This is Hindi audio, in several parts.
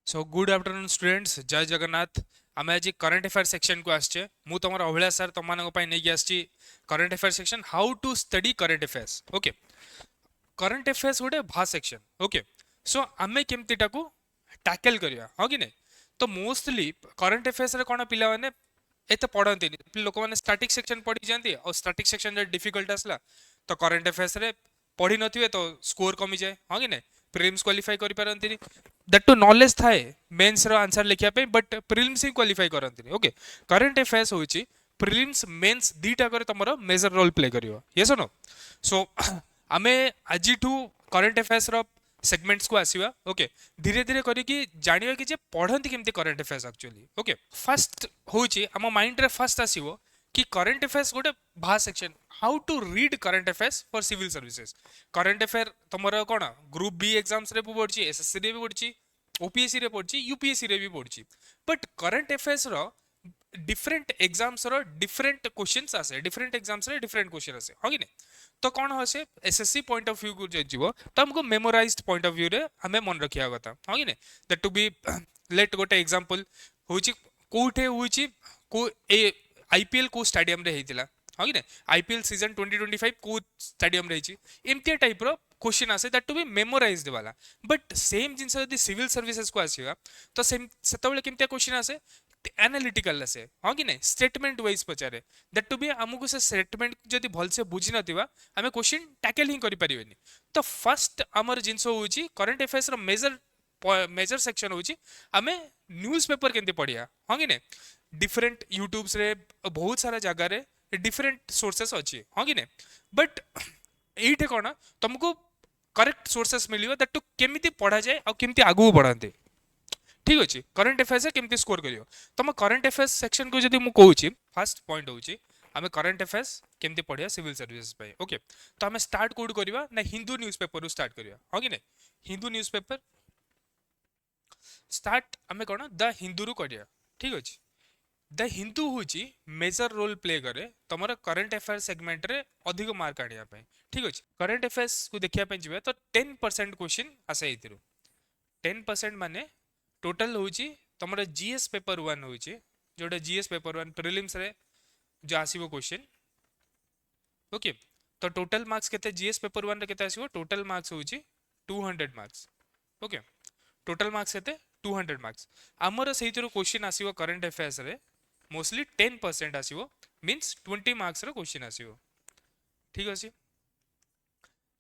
सो गुड आफ्टरनून स्टूडेंट्स, जय जगन्नाथ। आम आज करंट अफेयर सेक्शन को आसचे। मु तुम अभिलाष सर तुम नहीं आसी current affair section how to study current affairs. Okay, current affairs गोटे भास्ट सेक्शन। ओके, सो आम केमती टैकल करिया हाँ कि नहीं। तो मोस्टली करंट अफेयर्स कौन पिला माने एत पढ़ती लोक मैंने स्टैटिक सेक्शन पढ़ी जाती और स्टैटिक सेक्शन डिफिकल्ट आसला तो करंट अफेयर्स पढ़ी नथिबे तो स्कोर कमी जाए हाँ कि नहीं। प्रिलिम्स क्वालिफाई करि पारंतिनी, दैट टू नॉलेज थाए मेंस रो आंसर लिखिया पे, बट प्रिलिम्स ही क्वालिफाई करंतिनी। ओके, करंट अफेयर्स होची प्रिलिम्स मेंस दीटा करे तमरो मेजर रोल प्ले करियो। Yes or no? सो आमे आजिठू करंट अफेयर्स रो सेगमेंट्स को आसीबा। ओके, धीरे धीरे करिकी जानिबा कि जे पढ़ंती केमती current affairs actually. Okay, first होची आम माइंड रे फर्स्ट आसीबो कि करंट अफेयर्स गोटे भा section how to read current affairs for civil services. Current affair तुमर कौन ग्रुप बी एग्जाम्स रे पढ़ी, एसएससी रे भी पढ़ी, ओपीएससी रे पढ़ी, यूपीएससी रे भी पढ़ी। बट करंट अफेयर्स रो डिफरेंट एग्जाम्स रो डिफरेंट क्वेश्चंस आसे, डिफरेंट एग्जाम्स रे डिफरेंट क्वेश्चन आसे हाँ कि नहीं। तो कौन हो से एसएससी पॉइंट ऑफ व्यू को जीव तो हमको मेमोराइज्ड पॉइंट ऑफ व्यू रे हमें मन रखिया कथा हाँ कि नहीं। दैट टू बी लेट गोटे एग्जांपल होची कोठे होची को ए आईपीएल को स्टेडियम रे हेतिला हाँ कि नहीं। आईपीएल सीजन 2025 को स्टेडियम रे हिची एमती टाइप रो क्वेश्चन आसे दैट टू बी मेमोराइज्ड वाला। बट सेम जिनस यदि सिविल सर्विसेज को आसीबा तो सेम सेतबेले केमती क्वेश्चन आसे एनालिटिकल आसे हाँ कि नहीं, स्टेटमेंट वाइज पचारे दैट टू बी आमको से स्टेटमेंट जदि भलसे बुझी नथिबा आमे क्वेश्चन टैकल ही करि परिबेनी। तो फर्स्ट हमर जिंस होउची करंट अफेयर्स रो मेजर सेक्शन होउची आमे न्यूज़पेपर केमती पढ़िया हाँ कि नहीं। डिफरेंट यूट्यूब्स रे बहुत सारा जगह रे डिफरेंट सोर्सेस अच्छी हाँ कि नहीं। बट ये कौन तुमको करेक्ट सोर्सेस मिलियो दैट टू केमिति पढ़ा जाए और केमिति आगु बढ़ाते। ठीक अच्छे, करंट अफेयर्स केमती स्कोर करियो तुम करंट अफेयर्स सेक्शन को जदि मु कहूची फर्स्ट पॉइंट होची आमे करंट अफेयर्स केमती पढ़िया सिविल सर्विसेज पे। ओके, तो आमे स्टार्ट कोड करबा ना हिंदू न्यूज़पेपर रु स्टार्ट करबा हाँ कि नहीं। हिंदू न्यूज़पेपर स्टार्ट आमे कोन द हिंदू रु करिया। ठीक अछि, द हिंदू होची मेजर रोल प्ले करे तुम करंट अफेयर सेगमेंट रे अधिक मार्क आनिया पे। ठीक अछि, करंट अफेयर्स को देखिया पे जिवे तो 10% क्वेश्चन आसे एथिरु। 10% माने टोटल होची तुम जीएस पेपर 1 होची जोटा जीएस पेपर 1 प्रीलिम्स रे जो आसीबो क्वेश्चन। ओके, तो टोटल मार्क्स केते जीएस पेपर 1 रे केते आसीबो, टोटल मार्क्स होची 200 मार्क्स। ओके, टोटल मार्क्स केते 200 मार्क्स। हमर सेहितरो क्वेश्चन आसीबो करंट अफेयर्स रे मोस्टली 10% आसीबो, मींस 20 मार्क्स रो क्वेश्चन आसीबो। ठीक अछि,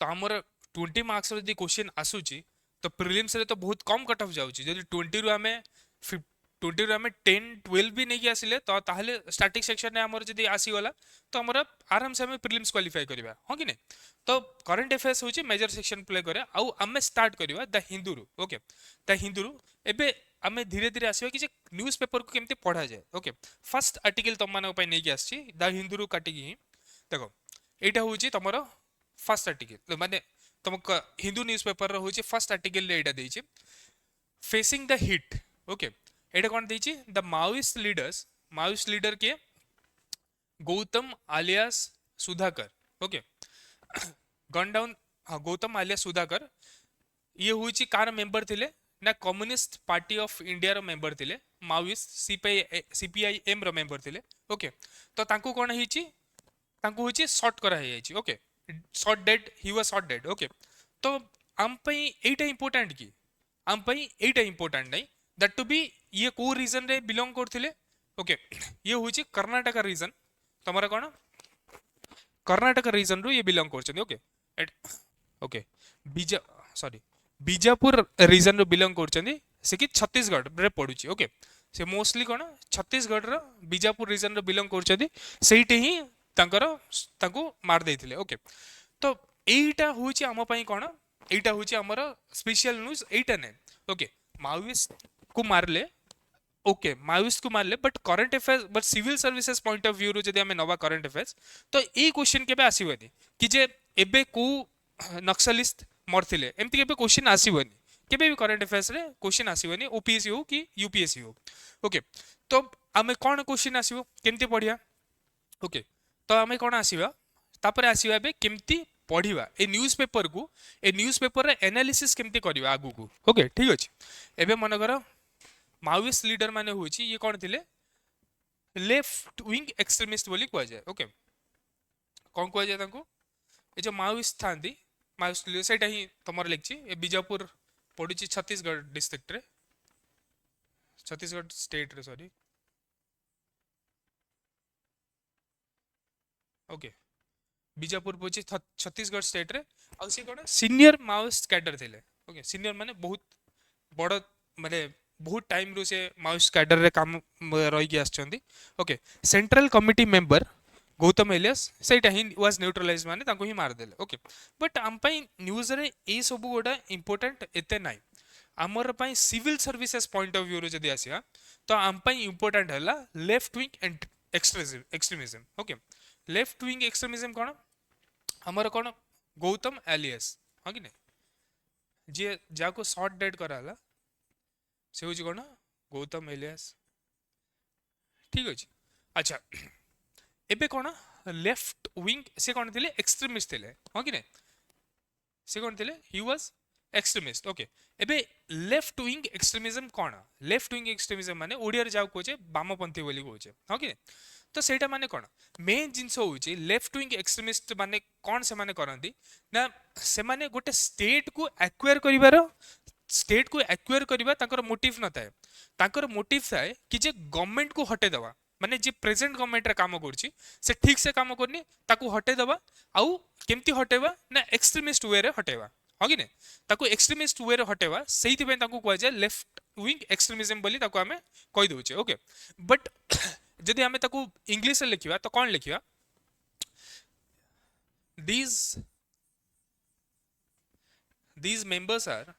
तो हमर 20 मार्क्स रो यदि क्वेश्चन आसुची तो प्रीलिम्स रे तो बहुत कम कट ऑफ जाउची। जदि 20 रु हमें 20 रु हमें 10 12 भी नहीं आसिले तो ताहले स्टैटिक सेक्शन ने हमर जदि आसी गला तो हमरा आराम से हमें प्रीलिम्स क्वालिफाई करबा हां कि नहीं। तो करंट अफेयर्स होची मेजर सेक्शन प्ले करे आउ हमें स्टार्ट करबा द हिंदू रु। ओके, द हिंदू रु एबे हमें धीरे धीरे आसीबा कि जे न्यूज़ पेपर को केमते पढ़ा जाए। ओके, फर्स्ट आर्टिकल तुम मानक पय नहीं आसी द हिंदू रु काटी की देखो एटा होची तमरो फर्स्ट आर्टिकल माने तुम हिंदू न्यूज़पेपर रो होची फर्स्ट आर्टिकल रे एटा देछि फेसिंग द हिट। ओके, एटा कोन देछि the Maoist leaders, Maoist leader K Gautam alias Sudhakar. Okay, gun down हाँ गौतम आलियास सुधाकर ये होची कार मेंबर थिले ना कम्युनिस्ट पार्टी ऑफ इंडिया रो मेंबर थिले, माओइस्ट सीपीआईएम रो मेंबर थिले। ओके, तो तांको कोन हिची तांको होची शॉर्ट करा है जाइछि। Okay, shot dead he was shot dead. Okay, तो आम पई एटा इंपोर्टेंट की आम पई एटा इंपोर्टेंट नहीं दैट टू बी ये को रीजन रे बिलोंग करथिले। ओके, ये होची कर्नाटक रीजन तमरा कोन कर्नाटक रीजन रु ये बिलोंग करछन। ओके, ओके बीजा सॉरी बीजापुर रीजन रु बिलोंग करछन से कि छत्तीसगढ़ रे पडुची। ओके, से मोस्टली कोन छत्तीसगढ़ रो बीजापुर रीजन रो बिलोंग करछन सेठी ही तांकर तांको मार देथिले। ओके, तो एटा होची आम पई कोन एटा होची हमर स्पेशल न्यूज़ एटा ने। ओके, माओइस्ट को मारले ओके माओइस्ट को मारले but current affairs but civil services point of view रो जदि हमें नवा करंट अफेयर्स तो ए क्वेश्चन केबे आसीबनी कि जे एबे को नक्सलिस्ट मरथिले एमती केबे क्वेश्चन आसीबनी, केबे भी करंट अफेयर्स रे क्वेश्चन आसीबनी ओपीएससी हो कि यूपीएससी हो। ओके, तो हमें कौन क्वेश्चन आसीबो केमती पढ़िया। ओके, तो हमें कौन आसीबा तापर आसीबा बे केमती पढ़िबा ए न्यूज़पेपर को, ए न्यूज़पेपर रे एनालिसिस केमती करबा आगु को। ओके, ठीक अछि, एबे मन करो माओइस्ट लीडर माने होची ये कौन थिले लेफ्ट विंग एक्सट्रीमिस्ट बोली कुआ जाए ओके कौन कुआ जाए तांको ये जो माओइस्ट थांती माओइस्ट लीडर सेटा ही तमर लिखची ए बीजापुर पड़ुची छत्तीसगढ़ डिस्ट्रिक्ट रे छत्तीसगढ़ स्टेट रे सॉरी ओके बीजापुर पहुंची छत्तीसगढ़ स्टेट रे ଆଉ ସେ କଣ ସିନିୟର ମାଓଇଷ୍ଟ କ୍ୟାଡର ଥିଲେ ଓକେ ସିନିୟର ମାନେ ବହୁତ ବଡ଼ ମାନେ ବହୁତ ଟାଇମରୁ ସେ ମାଓଇଷ୍ଟ କ୍ୟାଡରରେ କାମ ରହିକି ଆସିଛନ୍ତି okay central committee member Gautam Elias ସେଇଟା ହିଁ ୱାଜ୍ ନ୍ୟୁଟ୍ରାଲାଇଜ ମାନେ ତାଙ୍କୁ ହିଁ ମାରିଦେଲେ ଓକେ ବଟ୍ ଆମ ପାଇଁ ନ୍ୟୁଜରେ ଏଇ ସବୁ ଗୋଟା ଇମ୍ପୋର୍ଟାଣ୍ଟ ଏତେ ନାହିଁ ଆମର ପାଇଁ ସିଭିଲ ସର୍ଭିସେସ୍ ପଏଣ୍ଟ ଅଫ୍ ଭ୍ୟୁରୁ ଯଦି ଆସିବା ତ ଆମ ପାଇଁ ଇମ୍ପୋର୍ଟାଣ୍ଟ ହେଲା left wing and extremism okay left wing extremism କ'ଣ ଆମର କ'ଣ गौतम एलियस हाँ कि नहीं जी जाको शॉर्ट डेट कराला से हूँ कौन गौतम एलियस ठीक अच्छे अच्छा एबे कौन लेफ्ट विंग से कौन थे एक्सट्रीमिस्ट थे हाँ कि नहीं से कौन थे ही वाज एक्सट्रीमिस्ट ओके एबे लेफ्ट विंग एक्सट्रीमिज्म कौन लेफ्ट विंग एक्सट्रीमिज्म माने ओडिया रे जाऊ कोचे वामपंथी बोली कोचे हाँ कि नहीं तो सेटा माने कौन मेन जिनस होची लेफ्ट विंग एक्सट्रीमिस्ट माने कौन से माने करंती ना से माने गोटे स्टेट को एक्वायर करिवार स्टेट को एक्वायर करिवा ताकर मोटिव न थाए ताकर मोटिव थाए कि जे गवर्नमेंट को हटे दवा माने जे प्रेजेंट गवर्नमेंट रे काम करची से ठीक से काम करनी ताको हटे दवा आउ केमती हटेवा ना एक्सट्रीमिस्ट वे रे हटेवा हाँ कि नहीं ताको एक्सट्रीमिस्ट वे रे हटेवा सेहिति पे ताको कहै जे लेफ्ट विंग एक्सट्रीमिज्म बोली ताको हमें कहि दउचे ओके बट जदि हमें ताको इंग्लिश रे लिखिबा तो कोन लिखिबा these members are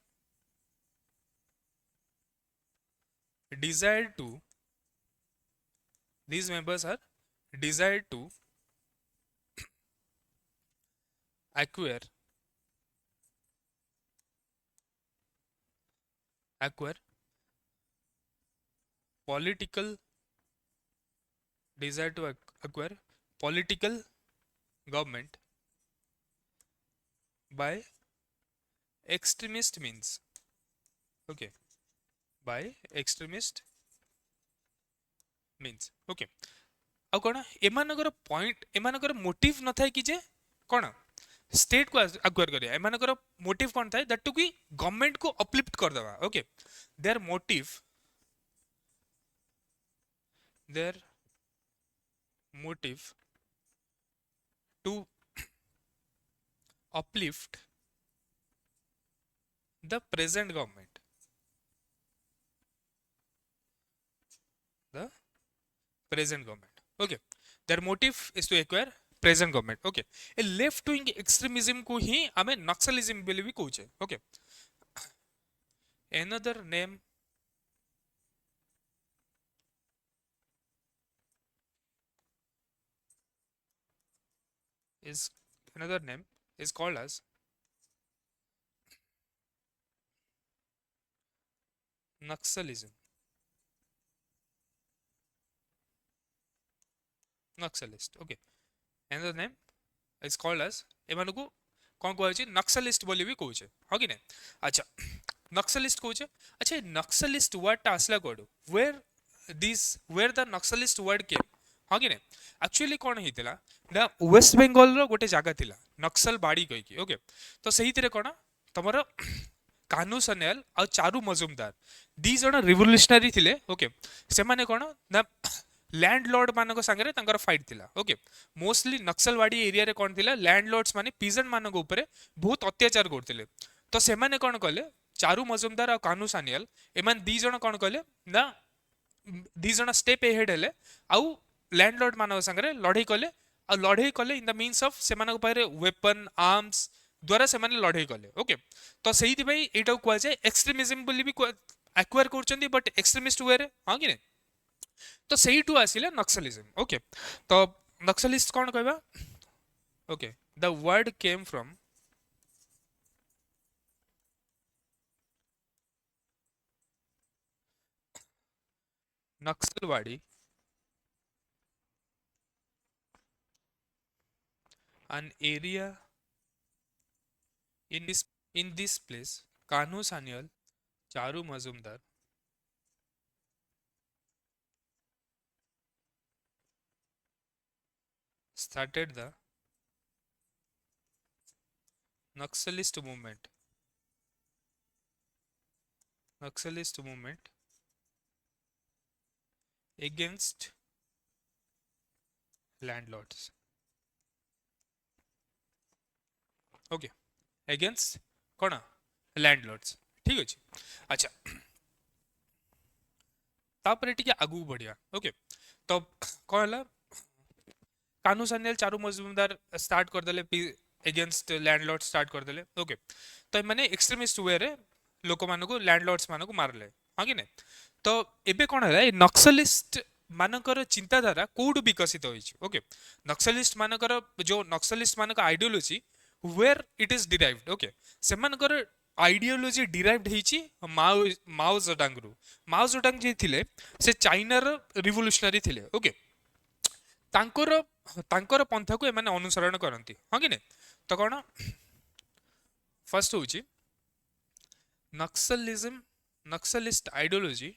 desired to these members are desired to acquire political desire to acquire political government by extremist means okay by extremist means okay ଆଉ କ'ଣ ଏମାନଙ୍କର ପଏଣ୍ଟ ଏମାନଙ୍କର ମୋଟିଭ ନଥାଏ କି ଯେ କ'ଣ स्टेट को अक्वायर करिया एमानकर मोटिव कौन था दैट टू कि गवर्नमेंट को अपलिफ्ट कर दवा okay their motive to uplift the present government okay their motive is to acquire present government okay a left wing extremism को ही हमें नक्सलिज्म बोली भी कहूचे okay another name is called as Naxalism Naxalist okay another name is called as एमानकु कौन कहै नक्सलिस्ट बोली भी कहूचे हाँ कि नहीं अच्छा नक्सलिस्ट कहूचे अच्छा नक्सलिस्ट वर्ड टा आसला code where the Naxalist word केम हाँ कि नहीं एक्चुअली कौन होता ना वेस्ट बेंगल रो गोटे जगह थिला नक्सल बाड़ी कहीकि ओके तो सही कौन तुम कान्हू सन्याल आ चारू मजुमदार दी जन रिवोल्यूशनरी थिले ओके से माने कौन ना लैंडलॉर्ड मानक संगे तांकर फाइट थिला ओके मोस्टली नक्सलवाड़ी एरिया रे कौन थिला लैंडलॉर्ड्स माने पीजेंट मानक ऊपर बहुत अत्याचार करथिले तो से माने कौन कले चारू मजुमदार और कान्हू सानियाल एमान दी जन कौन कले ना दी जन स्टेप एहेड हेले आउ लैंडलॉर्ड मानक संगे लड़ाई कले इन द मीन्स ऑफ से मानक पारे वेपन आर्म्स द्वारा से माने लड़ाई कले ओके तो सेही भाई एटा कुआ जाय एक्सट्रीमिज्म बोली भी एक्वायर करचंदी बट एक्सट्रीमिस्ट वे रे हां कि नहीं तो सही टू आसिले नक्सलिज्म ओके तो नक्सलिस्ट कौन कहबा okay the word came from Naxalbari an area in this place Kanu Sanyal Charu Majumdar started the Naxalist movement. Naxalist movement against landlords. Okay, against कौन landlords. ठीक ଅଛି अच्छा तापर ଟିକେ ଆଗକୁ ବଢିବା ओके तो कौन ହେଲା कानू सान्याल चारू मजूमदार स्टार्ट करदेले एगेंस्ट लैंडलॉर्ड स्टार्ट करदेले ओके तो माने एक्सट्रीमिस्ट वे रे लोक मानकु लैंडलॉर्ड्स मानकु मारले हां कि नै तो एबे कोन हला ए नक्सलिस्ट मानकर चिंताधारा कोड विकसित होइछ ओके नक्सलिस्ट मानकर जो नक्सलिस्ट मानक ideology where it is derived okay से मानकर आइडियोलॉजी डिराइव्ड ହେଇଛି माओ जेडंग रु माओ जेडंग जे थिले से चाइना रो रिवोल्यूशनरी थिले ओके तांकर तांकर पंथा को एमाने अनुसरण करंती हां कि नै तो कोन फर्स्ट होची Naxalism Naxalist ideology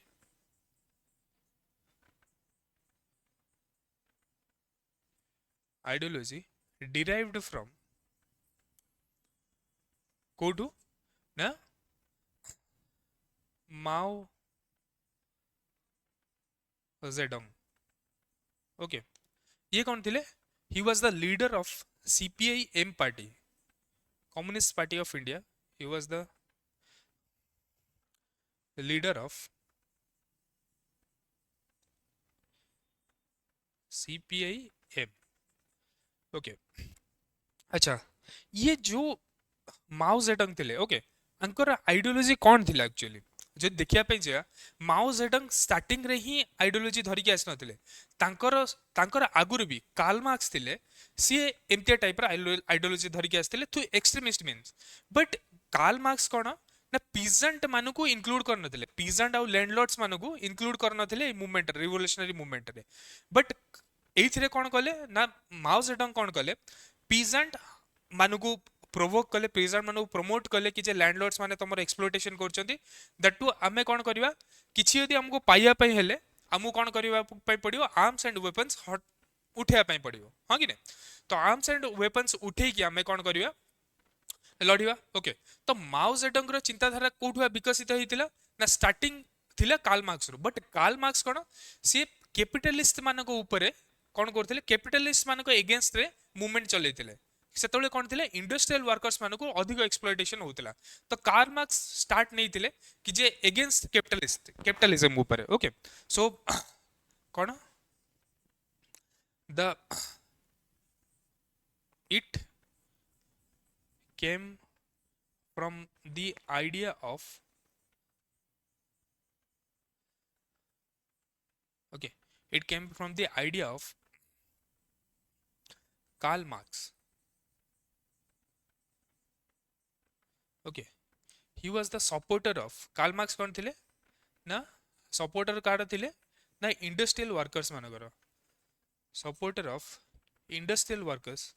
derived from कोडू ना माओ जेडंग ओके ये कौन थिले he was the leader of CPI M party communist party of India he was the leader of CPI M okay अच्छा ये जो माओ जेडंग थिले ओके अंकर आइडियोलॉजी कौन थिला एक्चुअली जो देखिया पे जे माओ जेडंग स्टार्टिंग रे ही आइडियोलॉजी धरि के आस नथिले तांकर आगुर भी कार्ल मार्क्स थिले सी एमती टाइप रा आइडियोलॉजी धरि के आसथिले to extremist means but Karl Marx कोन ना पीजेंट मानको इंक्लूड कर नथिले पीजेंट आ लैंडलॉर्ड्स मानको इंक्लूड कर नथिले मूवमेंट रिवोल्यूशनरी मूवमेंट रे बट एइथिरे कोन कले ना माओ जेडंग कोन कले पीजेंट मानको प्रोवोक कले पीजेंट मानको प्रमोट कले कि जे लैंडलॉर्ड्स माने तमर एक्सप्लॉयटेशन करचंती दैट टू आमे कोन करबा किछि यदि हमको पाइया पई हेले हमको कोन करबा पई पडियो आर्म्स एंड वेपन्स हट उठिया पई पडियो हां कि नै तो आर्म्स एंड वेपन्स उठेई कि आमे कोन करबा लढिबा ओके तो माओ जेडंग रो चिंताधारा कोठुआ विकसित हेतिला ना स्टार्टिंग थिला कार्ल मार्क्स रो बट कार्ल मार्क्स कोन से कैपिटलिस्ट मानको ऊपर कौन करथिले कैपिटलिस्ट मानको एगेंस्ट रे मूवमेंट चलेथिले सेतोले कौन थिले इंडस्ट्रियल वर्कर्स मानको अधिक एक्सप्लॉयटेशन होतिला तो कार्ल मार्क्स स्टार्ट नहीं थिले कि जे एगेंस्ट कैपिटलिज्म ऊपर ओके सो कौन the it came from the idea of okay it came from the idea of Karl Marx okay he was the supporter of Karl Marx कौन थिले ना सपोर्टर कार थिले ना इंडस्ट्रियल वर्कर्स मानकर supporter of industrial workers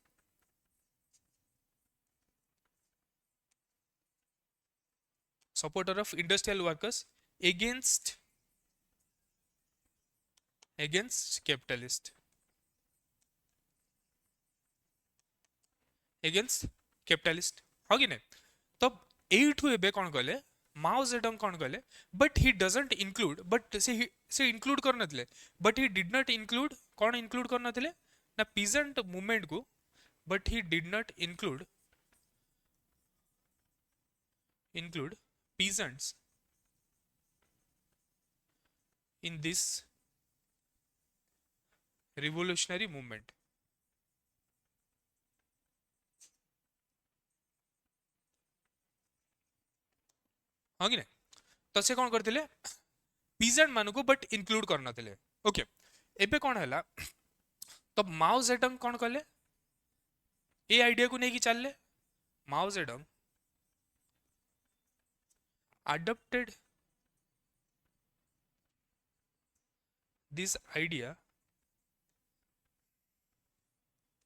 supporter of industrial workers against capitalist against capitalist हाँ कि नहीं तो एठू एबे कौन कहले माओ जेडंग कौन कहले but he doesn't include but से इंक्लूड कर नथिले but he did not include कौन इंक्लूड कर नथिले ना पीजेंट मूवमेंट को but he did not include peasants in this revolutionary movement हाँ कि नहीं तो से कौन करथिले पीजेंट मानको बट इंक्लूड कर नथिले ओके एबे कौन हैला तो माओ जेडंग कौन कहले ए आइडिया को नेकी चलले माओ जेडंग adopted this idea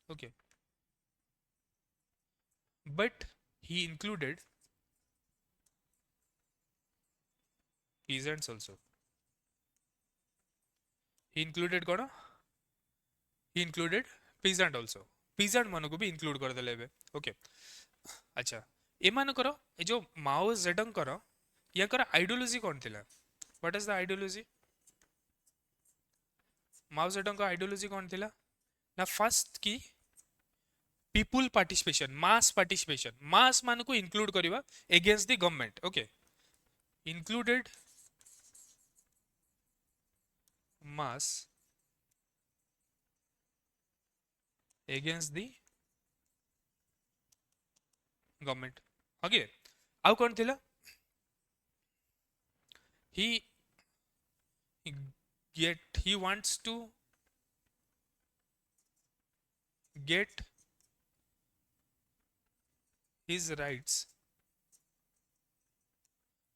okay but he included peasants also he included कौन he included peasant also peasant मान को भी include कर देले एबे ओके अच्छा एमानकर ए जो माओ जेडंकर याकर आइडियोलॉजी कौन थिला what is the ideology Mao जेडंकर आइडियोलॉजी कौन थिला ना फर्स्ट की पीपुल पार्टिसिपेशन मास मान को इंक्लूड करवा against the government okay included mass against the government okay आउ कौन थिला he he wants to get his rights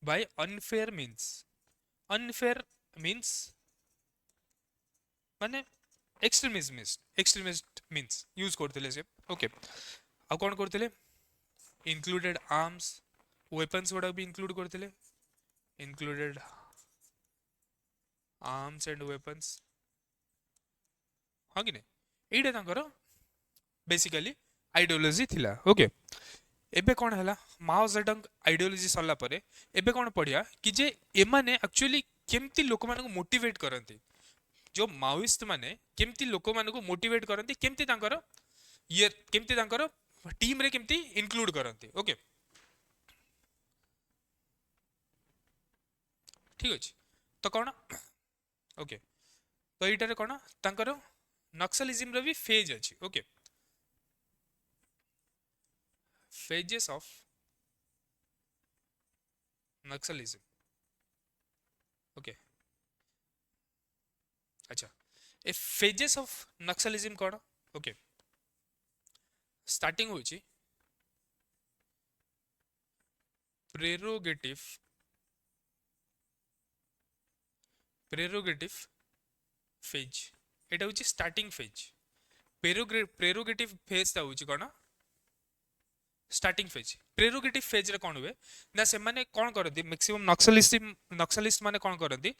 by unfair means माने एक्सट्रीमिस्ट मीन्स यूज करते से ओके आ कौन करते इंक्लूडेड आर्म्स वेपन्स गुड़ा भी इंक्लूड करते इंक्लूडेड आर्म्स एंड वेपन्स हाँ कि नहीं एटा तांकर बेसिकली आइडियोलॉजी थिला ओके एबे कौन है माओ जेडंग आइडियोलॉजी सरला परे एबे कौन पढ़िया कि जे एमाने एक्चुअली केमती लोक मानको मोटिवेट करंती जो माओइस्ट माने केमती लोक मानको मोटिवेट करंती केमती तांकर ये केमती तांकर टीम रे केमती इंक्लूड करंती ओके ठीक अछि तो कौन ओके तो एटारे कौन तांकर नक्सलिज्म रे भी फेज अछि okay phases of Naxalism okay अच्छा ए phases of नक्सलिज्म कौन ओके स्टार्टिंग होची प्रेरोगेटिव फेज एटा होची स्टार्टिंग फेज प्रेरोगेटिव फेज ता होची कौन स्टार्टिंग फेज प्रेरोगेटिव फेज रे कौन हुए ना से माने कौन करती मैक्सिमम नक्सलिस्ट माने कौन करती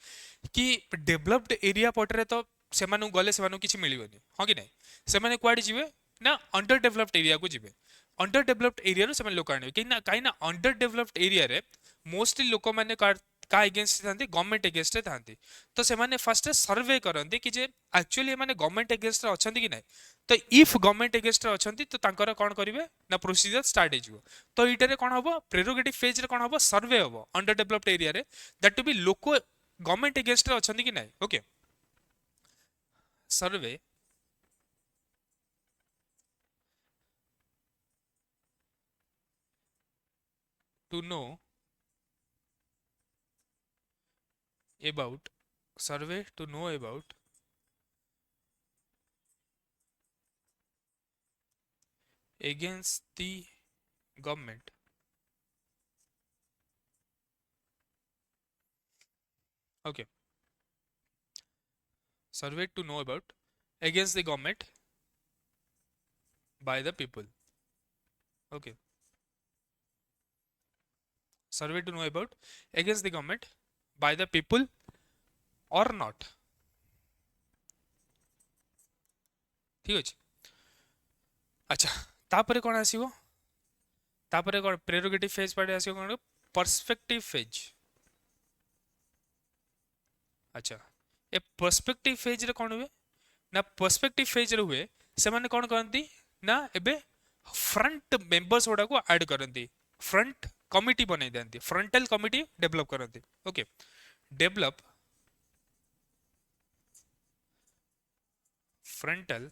कि डेवलप्ड एरिया पटरे तो से मानु गले से मानु किछि मिलिबनी हां कि नै से माने क्वाडी जिवे ना अंडर डेवलप्ड एरिया को जिवे अंडर डेवलप्ड एरिया रो से माने लोक आने काई ना अंडर डेवलप्ड एरिया रे मोस्टली लोक माने का अगेंस्ट थांती गवर्नमेंट अगेंस्ट थांती तो से माने फर्स्ट सर्वे करंती कि जे एक्चुअली माने गवर्नमेंट अगेंस्ट अछंती कि नै तो इफ गवर्नमेंट अगेंस्ट अछंती तो तांकर कोन करिवे ना प्रोसीजर स्टार्ट हेजिवो तो इटारे कोन हबो प्रेरोगेटिव फेज रे कोन हबो सर्वे हबो अंडर डेवलप्ड एरिया रे दैट टू बी लोक गवर्नमेंट अगेंस्ट अछंती कि नै okay survey to know about survey to know about against the government okay survey to know about against the government by the people okay survey to know about against the government by the people or not ठीक अछि अच्छा तापरे कोन आसीबो तापरे कोन प्रेरोगेटिव फेज पड़े आसीबो कोन पर्सपेक्टिव फेज अच्छा ए पर्सपेक्टिव फेज रे कोन हुए ना पर्सपेक्टिव फेज रे हुए से माने कोन करंती ना एबे फ्रंट मेंबर्स ओडा को ऐड करंती फ्रंट कमिटी बनै देंती फ्रंटल कमिटी डेवलप करंती ओके डेवलप फ्रंटल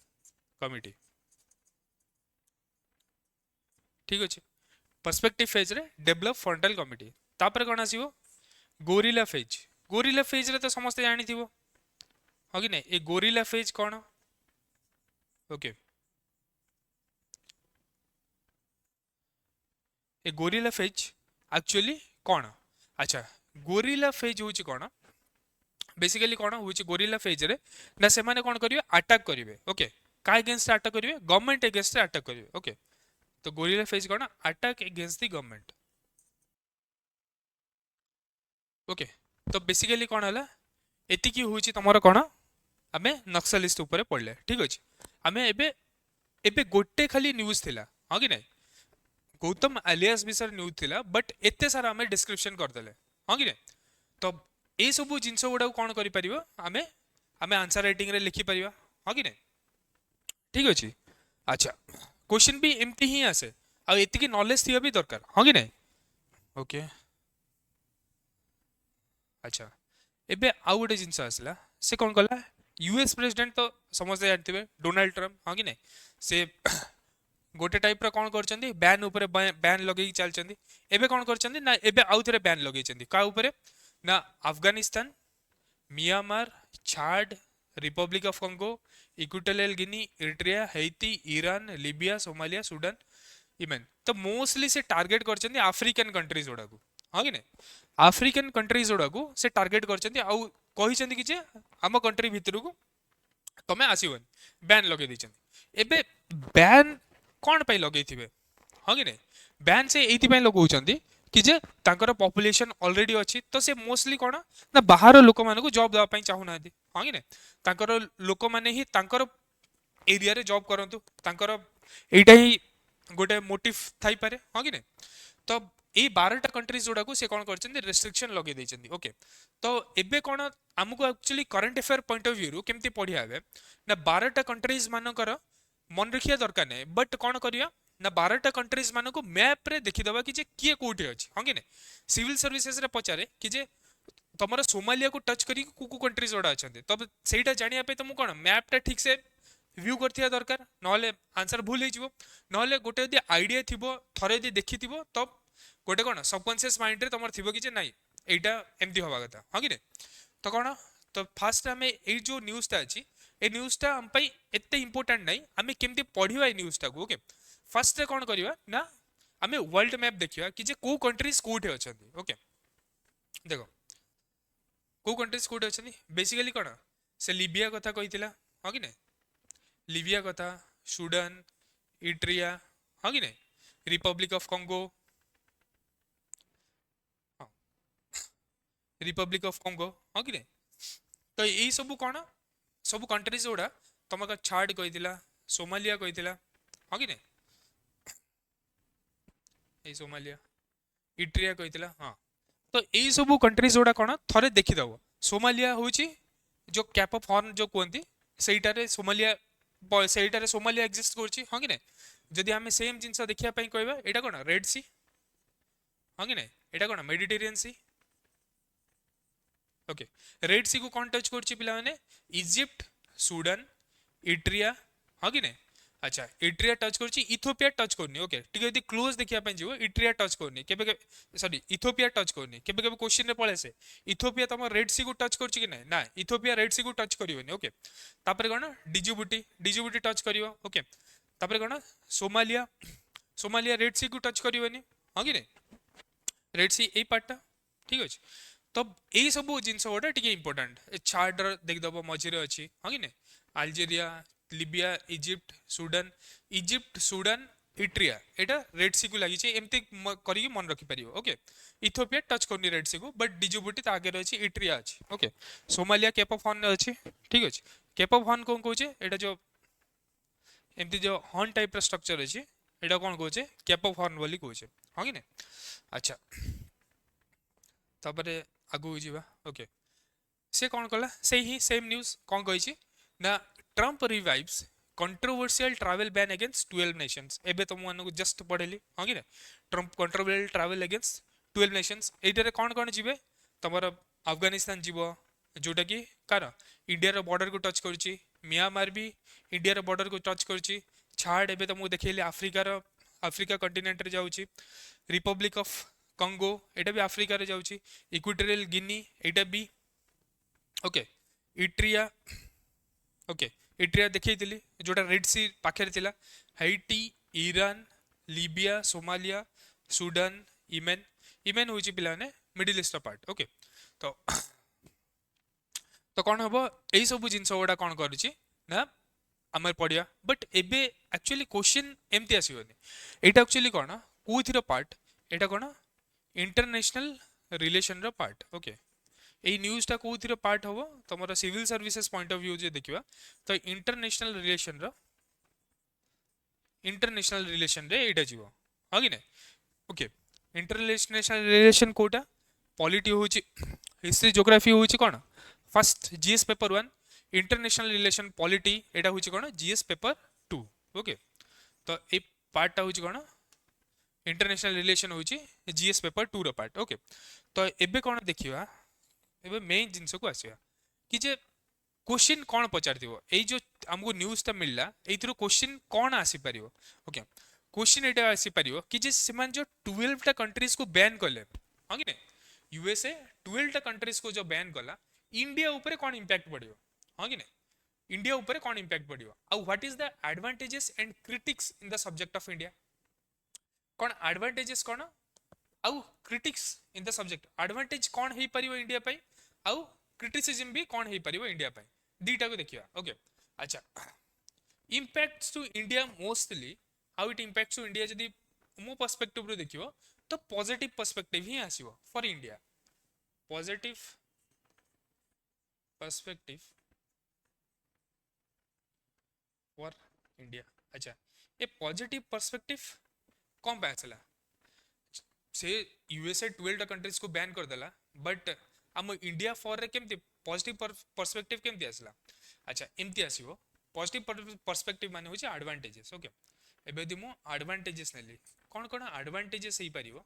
कमिटी ठीक अछि पर्सपेक्टिव फेज रे डेवलप फ्रंटल कमिटी तापर कोन आसीबो गोरिल्ला फेज रे तो समस्त जानि थिबो हो कि नै ए गोरिल्ला फेज कोन ओके ए गोरिल्ला फेज एक्चुअली कौन अच्छा गोरिल्ला फेज होची कौन बेसिकली कौन होची गोरिल्ला फेज रे ना से माने कौन करिवे अटैक करिवे ओके का अगेंस्ट अटैक करिवे गवर्नमेंट अगेंस्ट अटैक करिवे ओके तो गोरिल्ला फेज कौन attack against the government okay तो बेसिकली कौन हला एति की होची तमरो कौन आमे नक्सलिस्ट ऊपर पढ़ले ठीक अछि आमे एबे एबे गोटे खाली न्यूज़ थिला हां कि नहीं गौतम आलियास विषय न्यूज़ थिला बट एते सारा आमे डिस्क्रिप्शन कर देले हां कि नहीं तो ए सब जिंस गुडा कोन करि परिबो आमे आमे आंसर राइटिंग रे लिखि परिबा हां कि नहीं ठीक अछि अच्छा क्वेश्चन भी एमती ही आसे आ एतिकी नॉलेज थिया भी दरकार हां कि नहीं ओके अच्छा एबे आउ गोटे जिनस आसला से कौन कला यूएस प्रेसिडेंट तो समझते जानते डोनाल्ड ट्रम्प हाँ कि नहीं से गोटे टाइप रो कौन करछंदी बैन ऊपर बैन लगेई चलछंदी एबे कौन करछंदी ना एबे आउ थरे बैन लगेइछंदी का ऊपर ना अफगानिस्तान मियांमार छाड Republic of Congo Equatorial Guinea Eritrea Haiti Iran Libya Somalia Sudan Yemen तो मोस्टली से टारगेट करछंदी अफ्रीकन कंट्रीज गुडा को हाँ कि नहीं आफ्रिकन कंट्रीज गुडा को से टारगेट करछंदी आउ कहिछंदी कि जे आम कंट्री भितर को तमे आसीबनी बैन लगे दैछंदी एबे बैन कौन पाई लगेइथिबे हाँ कि नहीं बैन से एइथिपाई लगौछंदी कि जे तांकर पॉपुलेशन ऑलरेडी अछि तो से मोस्टली कोन ना बाहर लोक मान को जॉब दवा पाई चाहू नाथि हाँ कि नहीं तांकर लोक माने ही तांकर एरिया रे जॉब करंतु तांकर एइटा ही गोटे मोटिव थाई पारे हाँ कि नहीं तो ये 12टा कंट्रीज जोड़ा को से कौन करछंदी रेस्ट्रिक्शन लगे दैछंदी ओके तो एबे कौन हमको actually current affair point of view रु केमती पढ़िया हेबे ना 12टा कंट्रीज मानकर मन रखिया दरकार नै बट कौन करिया ना 12टा कंट्रीज मान को मैप रे देखि दबा कि जे किए कोठी अछि हां कि नै सिविल सर्विसेज रे पचारे कि जे तमरा सोमालिया को टच करी को कंट्रीज जोड़ा अछंती तब सेटा जानिया पे तुम कोन मैप टा ठीक से व्यू करथिया दरकार नहले आंसर भूल हो जिवो नहले गोटे यदि आइडिया थिबो थरे यदि देखिथिबो तब गोटे कौन सबकॉन्शियस माइंड रे तुम थी कि नाई एटा एमती हवा कथा हाँ कि तो कौन तो फास्ट आम ये जो न्यूज़टा अच्छी ए न्यूज़टा आम एते इंपोर्टेंट नहीं आम केमती पढ़ा ए न्यूज़टा को ओके फास्ट कौन करवा ना आम वर्ल्ड मैप देखा कि को कंट्रीज कोठे अच्छा ओके देख को कंट्रीज कोठे अच्छा बेसिकली कौन से लिबिया कथा कही हाँ कि लिबिया कथा सुडान इट्रिया हाँ कि Republic of Congo Republic of Congo हाँ कि तो यही सब कौन सब कंट्रीज गुड़ा तुम छाड़ कही सोमालिया कही हाँ कि सोमालिया इट्रिया कही हाँ तो यही सब कंट्रीज गुड़ा कौन थरे देखीदब सोमालिया हूँ जो कैप ऑफ हॉर्न जो कहती सहीटारे सोमालिया एक्जिस्ट कर हाँ कि जदि आम सेम जिन देखापी कहवा यहाँ कौन रेड सी हाँ कि यहाँ कौन मेडिटेरियन सी ओके रेड सी को कौन टच कर पे इजिप्ट सुडान इट्रिया हाँ कि अच्छा इट्रिया टच कर इथोपिया टच करनी ओके ठीक है क्लोज देखा जीव इट्रिया टच करनी के सॉरी इथोपिया टच करनी के क्वेश्चन रे पळे से इथोपिया तुम रेड सी को टच कर ना इथोपिया रेड सी को टच करनी ओके तापर कौन डिजिबुटी टच कर ओके तापर कौन सोमालिया सोमालिया रेड सी को टच करनी हाँ कि रेड सी यही पार्टा ठीक अच्छे तो यही सब जिनस गोटे टी इंपोर्टाट छाड़ देखदेव मझे अच्छी हाँ कि Algeria Libya Egypt Sudan Eritrea यहाँ रेड सी को लगी एमती करके मन रखिपर ओके इथोपिया टच करनी रेड सी को बट डिजिबुटी आगे अच्छी इट्रिया अच्छी okay Somalia Cape of Horn अच्छी ठीक अच्छे केप ऑफ हॉर्न कौन कहे यहाँ जो एमती जो हॉर्न टाइप स्ट्रक्चर अच्छी यहाँ कौन कहे केप ऑफ हॉर्न बोली कहे हाँ कि अच्छा तापर आगू जावा ओके से कौन कला से ही सेम न्यूज कौन कही ना Trump revives controversial travel ban against 12 nations एबे तुम मानक जस्ट पढ़ेली हाँ कि Trump controversial travel against 12 nations एटारे कौन कौन जीवे तुमर अफगानिस्तान जीव जोटा कि कार इंडिया बॉर्डर को टच कर म्यांमार भी इंडिया बॉर्डर को टच कर छाड़ एबे तुमको देखली आफ्रिका कंटिनेंट रे जाउची रिपब्लिक ऑफ कंगो एटा भी आफ्रिका रे जाउची इक्वाटोरियल गिनी एटा भी ओके इट्रिया ओके इट्रिया देखी जोटा रेड सी पाखे थिला Haiti Iran Libya Somalia Sudan Yemen हूँ पे मिडिल ईस्ट पार्ट ओके तो तो कौन हम यही सब जिनस गुड़ा कौन करुच्ची ना आम पढ़िया बट एबे एक्चुअली क्वेश्चन एमती आसबनी यहाँ एक्चुअली कौन कौन पार्ट यहाँ कौन इंटरनेशनल रिलेशन रो पार्ट ओके এই নিউজটা কোউথির পার্ট হব তোমার civil services point of view जे देखिबा तो इंटरनेशनल रिलेशन रे एटा जीवो हा कि नै ओके इंटरनेशनल रिलेशन कोटा पॉलिटी होची हिस्ट्री ज्योग्राफी होची कोन first GS paper 1 international relation polity एटा होची कोन जीएस पेपर 2 ओके तो ए पार्ट टा होची कोन इंटरनेशनल रिलेशन होची जीएस पेपर 2 रो पार्ट ओके तो एबे कोन देखिबा एबे मेन जिंस को आसीबा कि जे क्वेश्चन कौन पचार ये जो आमको न्यूज़टा मिलला एथरो क्वेश्चन कौन आसी परियो ओके क्वेश्चन एटा आसी परियो कि जे सिमान जो 12 टा कंट्रीज को बैन करले हां कि नहीं यूएसए 12 टा कंट्रीज को जो बैन कला इंडिया ऊपर कौन इंपैक्ट पड़ियो हां कि नहीं इंडिया ऊपर कौन इंपैक्ट पड़ियो और what is the advantages and critics in the subject of India कौन एडवांटेजेस कौन आउ critics in the subject advantage कौन हे परियो इंडिया पई आउ क्रिटिसिज्म भी कौन हे परियो इंडिया पई दीटा को देखिया ओके अच्छा impacts to India mostly how it impacts to India जदी मो पर्सपेक्टिव रो देखियो तो पॉजिटिव पर्सपेक्टिव ही आसीबो for India positive perspective for India अच्छा ए पॉजिटिव पर्सपेक्टिव कौन पे आसला से यूएसए 12 कंट्रीज को बैन कर देला बट आम इंडिया फॉर रे केमती पॉजिटिव पर्सपेक्टिव केमती आसला अच्छा एमती आसीबो पॉजिटिव पर्सपेक्टिव माने होची एडवांटेजेस ओके एबे दि मो एडवांटेजेस नेली कोन कोन एडवांटेजेस हेई परिबो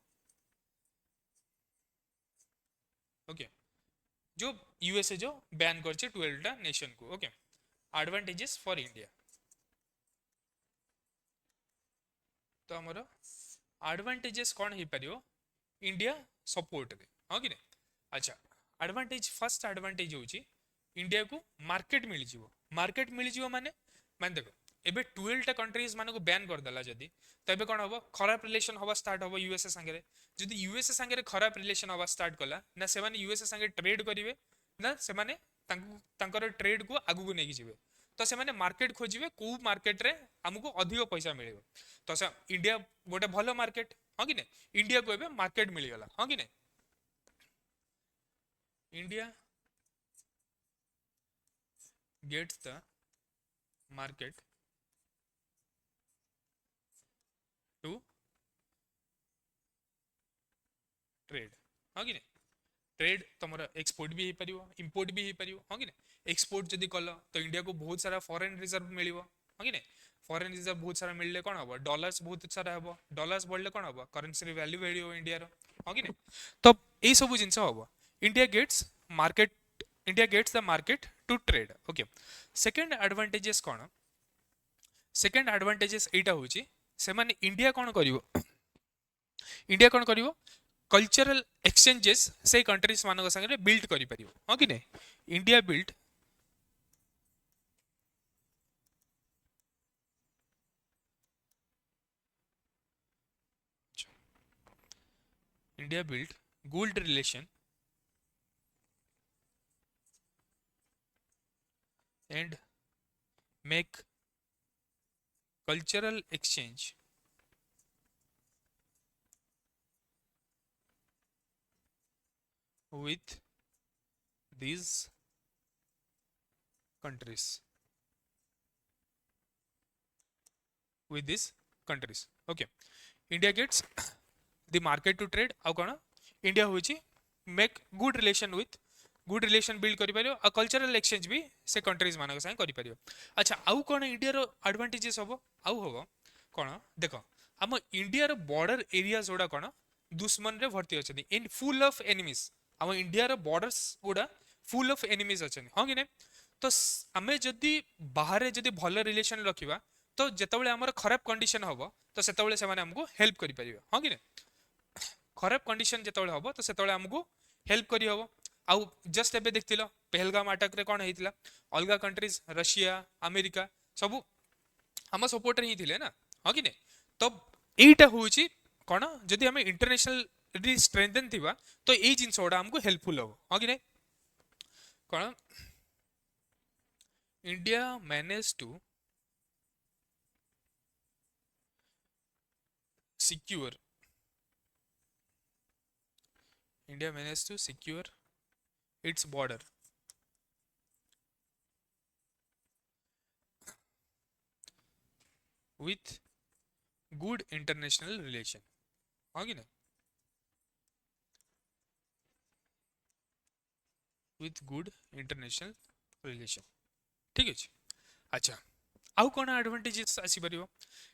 ओके जो यूएसए जो बैन करছে 12 टा नेशन को ओके एडवांटेजेस फॉर इंडिया तो हमर एडवांटेजेस कौन हे परियो इंडिया सपोर्ट रे हां कि नहीं अच्छा एडवांटेज फर्स्ट एडवांटेज होची इंडिया को मार्केट मिल जीवो माने मान देखो एबे 12 टा कंट्रीज माने को बैन कर दला जदी तो एबे कोन होबो खराब रिलेशन होबा स्टार्ट होबो यूएसए संगे जदी यूएसए संगे खराब रिलेशन होबा स्टार्ट कला ना से माने यूएसए संगे ट्रेड करिवे ना से माने तांकर ट्रेड को आगु को नेकी जिवे तो से माने मार्केट खोजिवे को मार्केट रे हमको अधिक पैसा मिलिबो तो से इंडिया गोटे भलो मार्केट हां कि नै इंडिया को एबे मार्केट मिल गला हां कि नै India gets the market to trade हाँ कि नहीं ट्रेड तुम एक्सपोर्ट भी हो इंपोर्ट भी हो हाँ कि नहीं एक्सपोर्ट जदि कल तो इंडिया को बहुत सारा फॉरेन रिजर्व मिल हाँ कि नहीं फॉरेन रिजर्व बहुत सारा मिलले कौन हम डॉलर्स बहुत सारा हम डॉलर्स बढ़ले कौन हम करेन्सी वैल्यू बढ़ इंडिया हाँ कि नहीं तो यही सब जिन हम India gets market India gets the market to trade okay second advantages कौन सेकंड एडवांटेजेस एटा होची से माने इंडिया कौन करिवो इंडिया कौन करिवो कल्चरल एक्सचेंजेस से कंट्रीज मानक संगे बिल्ड करि परिवो हां कि नहीं India build India build good relation and make cultural exchange with these countries okay india gets the market to trade आउ कौन इंडिया होची make good relation with good relation build करि परियो आ कल्चरल एक्सचेंज भी से कंट्रीज मानक संग करि परियो अच्छा आउ कोन इंडिया रो एडवांटेजेस हबो आउ हबो कोन देखो हम इंडिया रो बॉर्डर एरिया जोडा कोन दुश्मन रे भर्ती अछनी इन फुल ऑफ एनिमीज हम इंडिया रो बॉर्डर्स गुडा फुल ऑफ एनिमीज अछनी हां कि नै तो हमें जदी बाहर जदी भलो रिलेशन रखिबा तो जेतबेले हमर खराब कंडीशन हबो तो सेतबेले से माने हमको हेल्प करि परियो हां कि नै खराब कंडीशन जेतबेले हबो तो सेतबेले हमको हेल्प करि हबो आउ जस्ट एबे देखथिलो पहलगाम अटैक रे कोन हेतिला अलगा कंट्रीज रशिया अमेरिका सब हम सपोर्ट रे ही थिले ना हां कि नै तो एटा होची कोन जदी हम इंटरनेशनल स्ट्रेंथन थिबा तो ए जिंस ओडा हमको हेल्पफुल हो हां कि नै कोन India manage to secure India managed to secure its border with good international relation, हाँ कि नहीं, with good international relation, ठीक ଅଛି। ଆଚ୍ଛା, ଆଉ କ'ଣ ଆଡଭାଣ୍ଟେଜେସ୍ ଆସିପାରିବ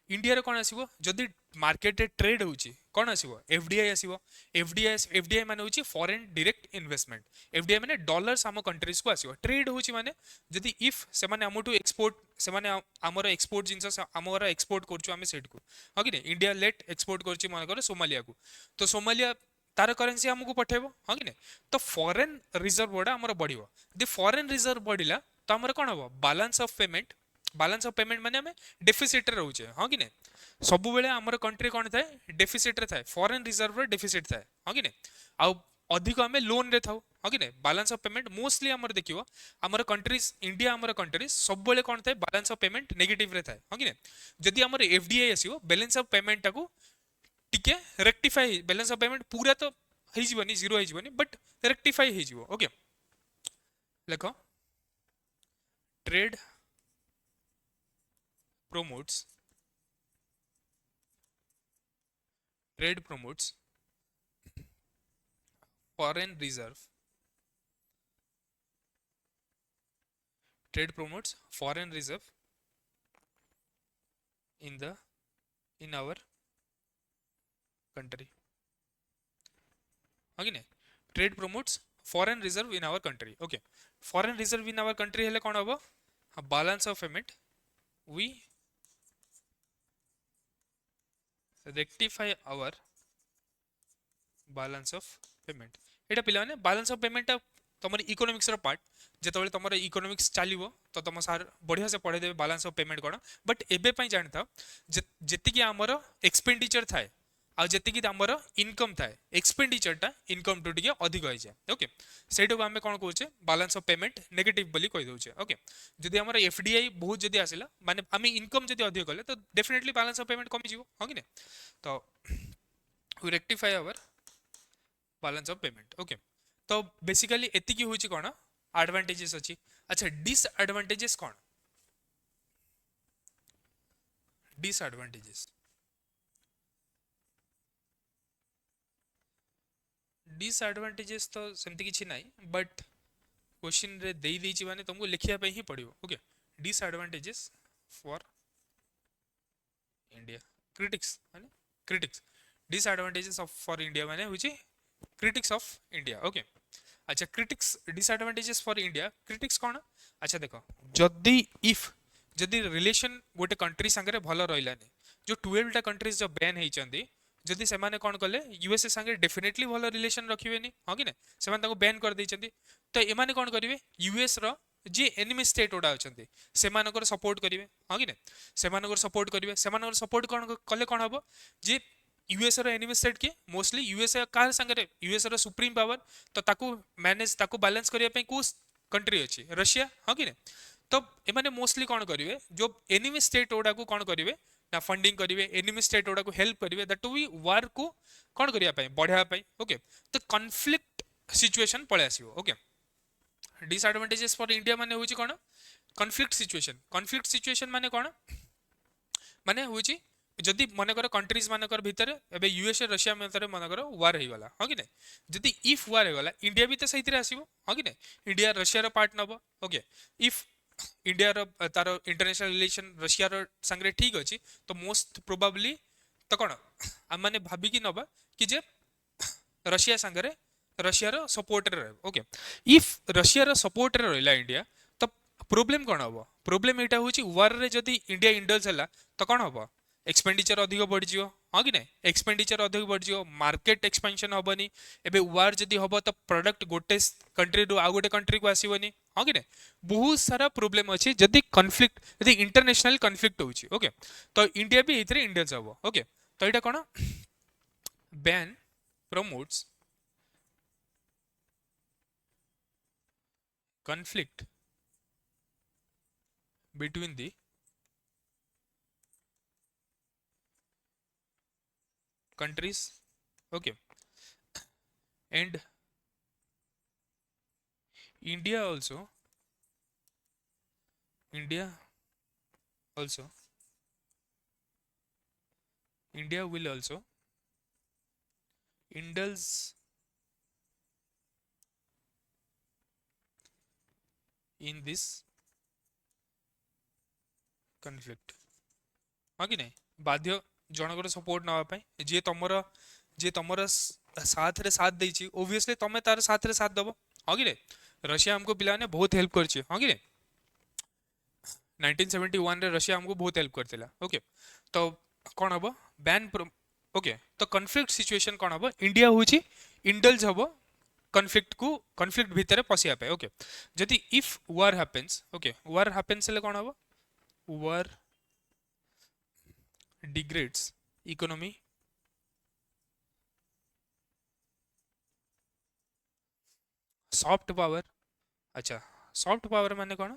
ଇଣ୍ଡିଆରେ, କ'ଣ ଆସିବ ଯଦି ମାର୍କେଟରେ ଟ୍ରେଡ୍ ହେଉଛି, କ'ଣ ଆସିବ ଏଫଡିଆଇ ଆସିବ। ଏଫଡିଆଇ ମାନେ ହେଉଛି ଫରେନ୍ ଡିରେକ୍ଟ ଇନଭେଷ୍ଟମେଣ୍ଟ। ଏଫଡିଆଇ ମାନେ ଡଲାର୍ସ ଆମ କଣ୍ଟ୍ରିଜକୁ ଆସିବ। ଟ୍ରେଡ୍ ହେଉଛି ମାନେ ଯଦି ଇଫ୍ ସେମାନେ ଆମଠୁ ଏକ୍ସପୋର୍ଟ, ସେମାନେ ଆମର ଏକ୍ସପୋର୍ଟ ଜିନିଷ ଆମର ଏକ୍ସପୋର୍ଟ କରୁଛୁ ଆମେ ସେଇଠିକୁ, ହଁ କି ନାହିଁ, ଇଣ୍ଡିଆ ଲେଟ୍ ଏକ୍ସପୋର୍ଟ କରୁଛି ମନେକର ସୋମାଲିଆକୁ, ତ ସୋମାଲିଆ ତାର କରେନ୍ସି ଆମକୁ ପଠେଇବ, ହଁ କି ନାହିଁ, ତ ଫରେନ୍ ରିଜର୍ଭ ଗୁଡ଼ା ଆମର ବଢ଼ିବ। ଯଦି ଫରେନ୍ ରିଜର୍ଭ ବଢ଼ିଲା ତ ଆମର କ'ଣ ହେବ, ବାଲାନ୍ସ ଅଫ୍ ପେମେଣ୍ଟ ମାନେ ଆମେ ଡେଫିସିଟ୍ରେ ରହୁଛେ, ହଁ କି ନାହିଁ। ସବୁବେଳେ ଆମର କଣ୍ଟ୍ରି କ'ଣ ଥାଏ, ଡେଫିସିଟ୍ରେ ଥାଏ, ଫରେନ୍ ରିଜର୍ଭରେ ଡେଫିସିଟ୍ ଥାଏ, ହଁ କି ନାହିଁ। ଆଉ ଅଧିକ ଆମେ ଲୋନ୍ରେ ଥାଉ, ହଁ କି ନାହିଁ। ବାଲାନ୍ସ ଅଫ୍ ପେମେଣ୍ଟ ମୋଷ୍ଟଲି ଆମର ଦେଖିବ ଆମର କଣ୍ଟ୍ରିଜ୍, ଇଣ୍ଡିଆ ଆମର କଣ୍ଟ୍ରିଜ୍ ସବୁବେଳେ କ'ଣ ଥାଏ, ବାଲାନ୍ସ ଅଫ୍ ପେମେଣ୍ଟ ନେଗେଟିଭରେ ଥାଏ, ହଁ କି ନାହିଁ। ଯଦି ଆମର ଏଫଡିଆଇ ଆସିବ, ବାଲାନ୍ସ ଅଫ୍ ପେମେଣ୍ଟଟାକୁ ଟିକେ ରେକ୍ଟିଫାଇ, ବାଲାନ୍ସ ଅଫ୍ ପେମେଣ୍ଟ ପୁରା ତ ହେଇଯିବନି, ଜିରୋ ହେଇଯିବନି, ବଟ୍ ରେକ୍ଟିଫାଇ ହେଇଯିବ। ଓକେ, ଲେଖ trade promotes trade promotes foreign reserve trade promotes foreign reserve in the in our country, okay ne, trade promotes foreign reserve in our country, okay। foreign reserve in our country हेले कौन होबो, balance of payment we rectify our balance of payment। এটা ପିଲାମାନେ balance of payment ଟା ତମର ଇକୋନୋମିକ୍ସ ର ପାର୍ଟ, ଯେତେବେଳେ ତମର ଇକୋନୋମିକ୍ସ ଚାଲିବ ତ ତମ ସାର୍ ବଢିଆ ସେ ପଢେଇ ଦେବେ ବାଲାନ୍ସ ଅଫ ପେମେଣ୍ଟ କ'ଣ। ବଟ୍ ଏବେ ପାଇଁ ଜାଣିଥାଅ ଯେତିକି ଆମର ଏକ୍ସପେଣ୍ଡିଚର ଥାଏ ଆଉ ଯେତିକି ଆମର ଇନକମ୍ ଥାଏ, ଏକ୍ସପେଣ୍ଡିଚରଟା ଇନକମ୍ ଟୁ ଟିକେ ଅଧିକ ହେଇଯାଏ, ଓକେ। ସେଇଟାକୁ ଆମେ କ'ଣ କହୁଛେ, ବାଲାନ୍ସ ଅଫ ପେମେଣ୍ଟ ନେଗେଟିଭ ବୋଲି କହିଦେଉଛେ, ଓକେ। ଯଦି ଆମର ଏଫଡିଆଇ ବହୁତ ଯଦି ଆସିଲା, ମାନେ ଆମେ ଇନକମ୍ ଯଦି ଅଧିକ କଲେ ତ ଡେଫିନେଟଲି ବାଲାନ୍ସ ଅଫ ପେମେଣ୍ଟ କମିଯିବ, ହଁ କି ନାହିଁ। ତ we rectify our balance of payment, okay। तो बेसिकली एतिकी होची कोन एडवांटेजेस अछि। अच्छा, डिसएडवांटेजेस कोन, डिसएडवांटेजेस डिसएडवांटेजेस तो सेमती किछि नाही, बट क्वेश्चन रे देई देछि माने तुमको लिखिया पे ही पड़ियो, okay. Disadvantages for India, critics माने critics, disadvantages of for India माने होची क्रिटिक्स ऑफ इंडिया, ओके। अच्छा, critics disadvantages for India, critics कौन। अच्छा देखो, जदि इफ जदि रिलेशन गोटे कंट्री संगे भल रहिलानी, जो 12 टा कंट्रीज जो बैन होइचंदी, जदि सेमाने कौन कले यूएसए संगे डेफिनेटली भल रिलेशन रखिबेनी, हाँ कि ना, सेमाने ताको बैन कर देइचंदी, तो एमाने कौन करिवे, यूएस रो जे एनिमी स्टेट ओडा अछंती सेमानकर सपोर्ट करिवे, हाँ कि ना, सेमानकर सपोर्ट करिवे, सेमानकर सपोर्ट कौन कले कौन हबो, जे यूएसए रो एनिमी स्टेट के मोस्टली यूएसए कार संगे, यूएसए रो सुप्रीम पावर, तो ताकू मैनेज ताकू बैलेंस करिया पे को कंट्री अछि, रशिया, हाँ कि ना। तो एमाने मोस्टली कौन करिवे, जो एनिमी स्टेट ओडा को कौन करिवे ना फंडिंग करिवे, एनिमी स्टेट ओडा को हेल्प करिवे, दैट टू बी वार को कौन करिया पे बढ़िया पे, ओके। तो कॉन्फ्लिक्ट सिचुएशन पळे आसीबो, ओके। डिसएडवांटेजेस फॉर इंडिया माने होची कोन, कॉन्फ्लिक्ट सिचुएशन माने कोन, माने होची जदि मनकर कंट्रीज मानकर भितर एबे यूएसए रशिया भितर मनकर वार हो गला, हाँ कि नहीं, जदि इफ वार हो गला इंडिया भी तो सही आसीबो, हाँ कि नहीं, इंडिया रशिया रो पार्ट नबो, ओके। इफ इंडिया रो तार इंटरनेशनल रिलेशन रशिया रो संगे ठीक अछि, तो मोस्ट प्रोबेबली तो कोन हम माने भाबी कि नबा कि जे रशिया संगे रशिया रो सपोर्ट रे रहबो, ओके। इफ रशिया रो सपोर्ट रे रहला इंडिया, तो प्रॉब्लम कोन हबो, प्रॉब्लम एटा होची वार रे जदि इंडिया इंडल्ज हला तो कोन हबो, एक्सपेंडिचर अधिक बढ़ जिवो, हाँ कि नहीं, एक्सपेंडिचर अधिक बढ़ जिवो, मार्केट एक्सपेंशन हबनी, एबे वार जदि हबो तो प्रोडक्ट गोटे कंट्री रु आ गोटे कंट्री को आसीबनी, हाँ कि नहीं, बहुत सारा प्रॉब्लम अछि जदि कॉन्फ्लिक्ट, जदि इंटरनेशनल कॉन्फ्लिक्ट होची, ओके। तो इंडिया भी एथरे इंडियंस हबो, ओके। तो एटा कोन, ban promotes conflict between the countries, okay, and India also, India also, India will also indulge in this conflict। ହଁ କି ନାଇଁ? ବାଧ୍ୟ ଜଣଙ୍କର ସପୋର୍ଟ ନେବା ପାଇଁ ଯିଏ ତମର ସାଥରେ ସାଥ ଦେଇଛି ଓବିୟସଲି ତମେ ତାର ସାଥରେ ସାଥ ଦବ। ହଁ କି ନାଇଁ? ରଷିଆ ଆମକୁ ପିଲାମାନେ ବହୁତ ହେଲ୍ପ କରିଛି। ହଁ କି ନାଇଁ? 1971 ରେ ରଷିଆ ଆମକୁ ବହୁତ ହେଲ୍ପ କରିଥିଲା। ଓକେ, ତ କ'ଣ ହବ? ବ୍ୟାନ୍, ଓକେ, ତ କନଫ୍ଲିକ୍ଟ ସିଚୁଏସନ କ'ଣ ହବ? ଇଣ୍ଡିଆ ହେଉଛି ଇଣ୍ଡଲଜ ହବ କନଫ୍ଲିକ୍ଟକୁ, କନଫ୍ଲିକ୍ଟ ଭିତରେ ପଶିବା ପାଇଁ। ଓକେ, ଯଦି if war happens, okay, war happens ହେଲେ କ'ଣ ହବ? War degrades economy, soft power. ଆଚ୍ଛା, ସଫ୍ଟ ପାୱାର ମାନେ କ'ଣ?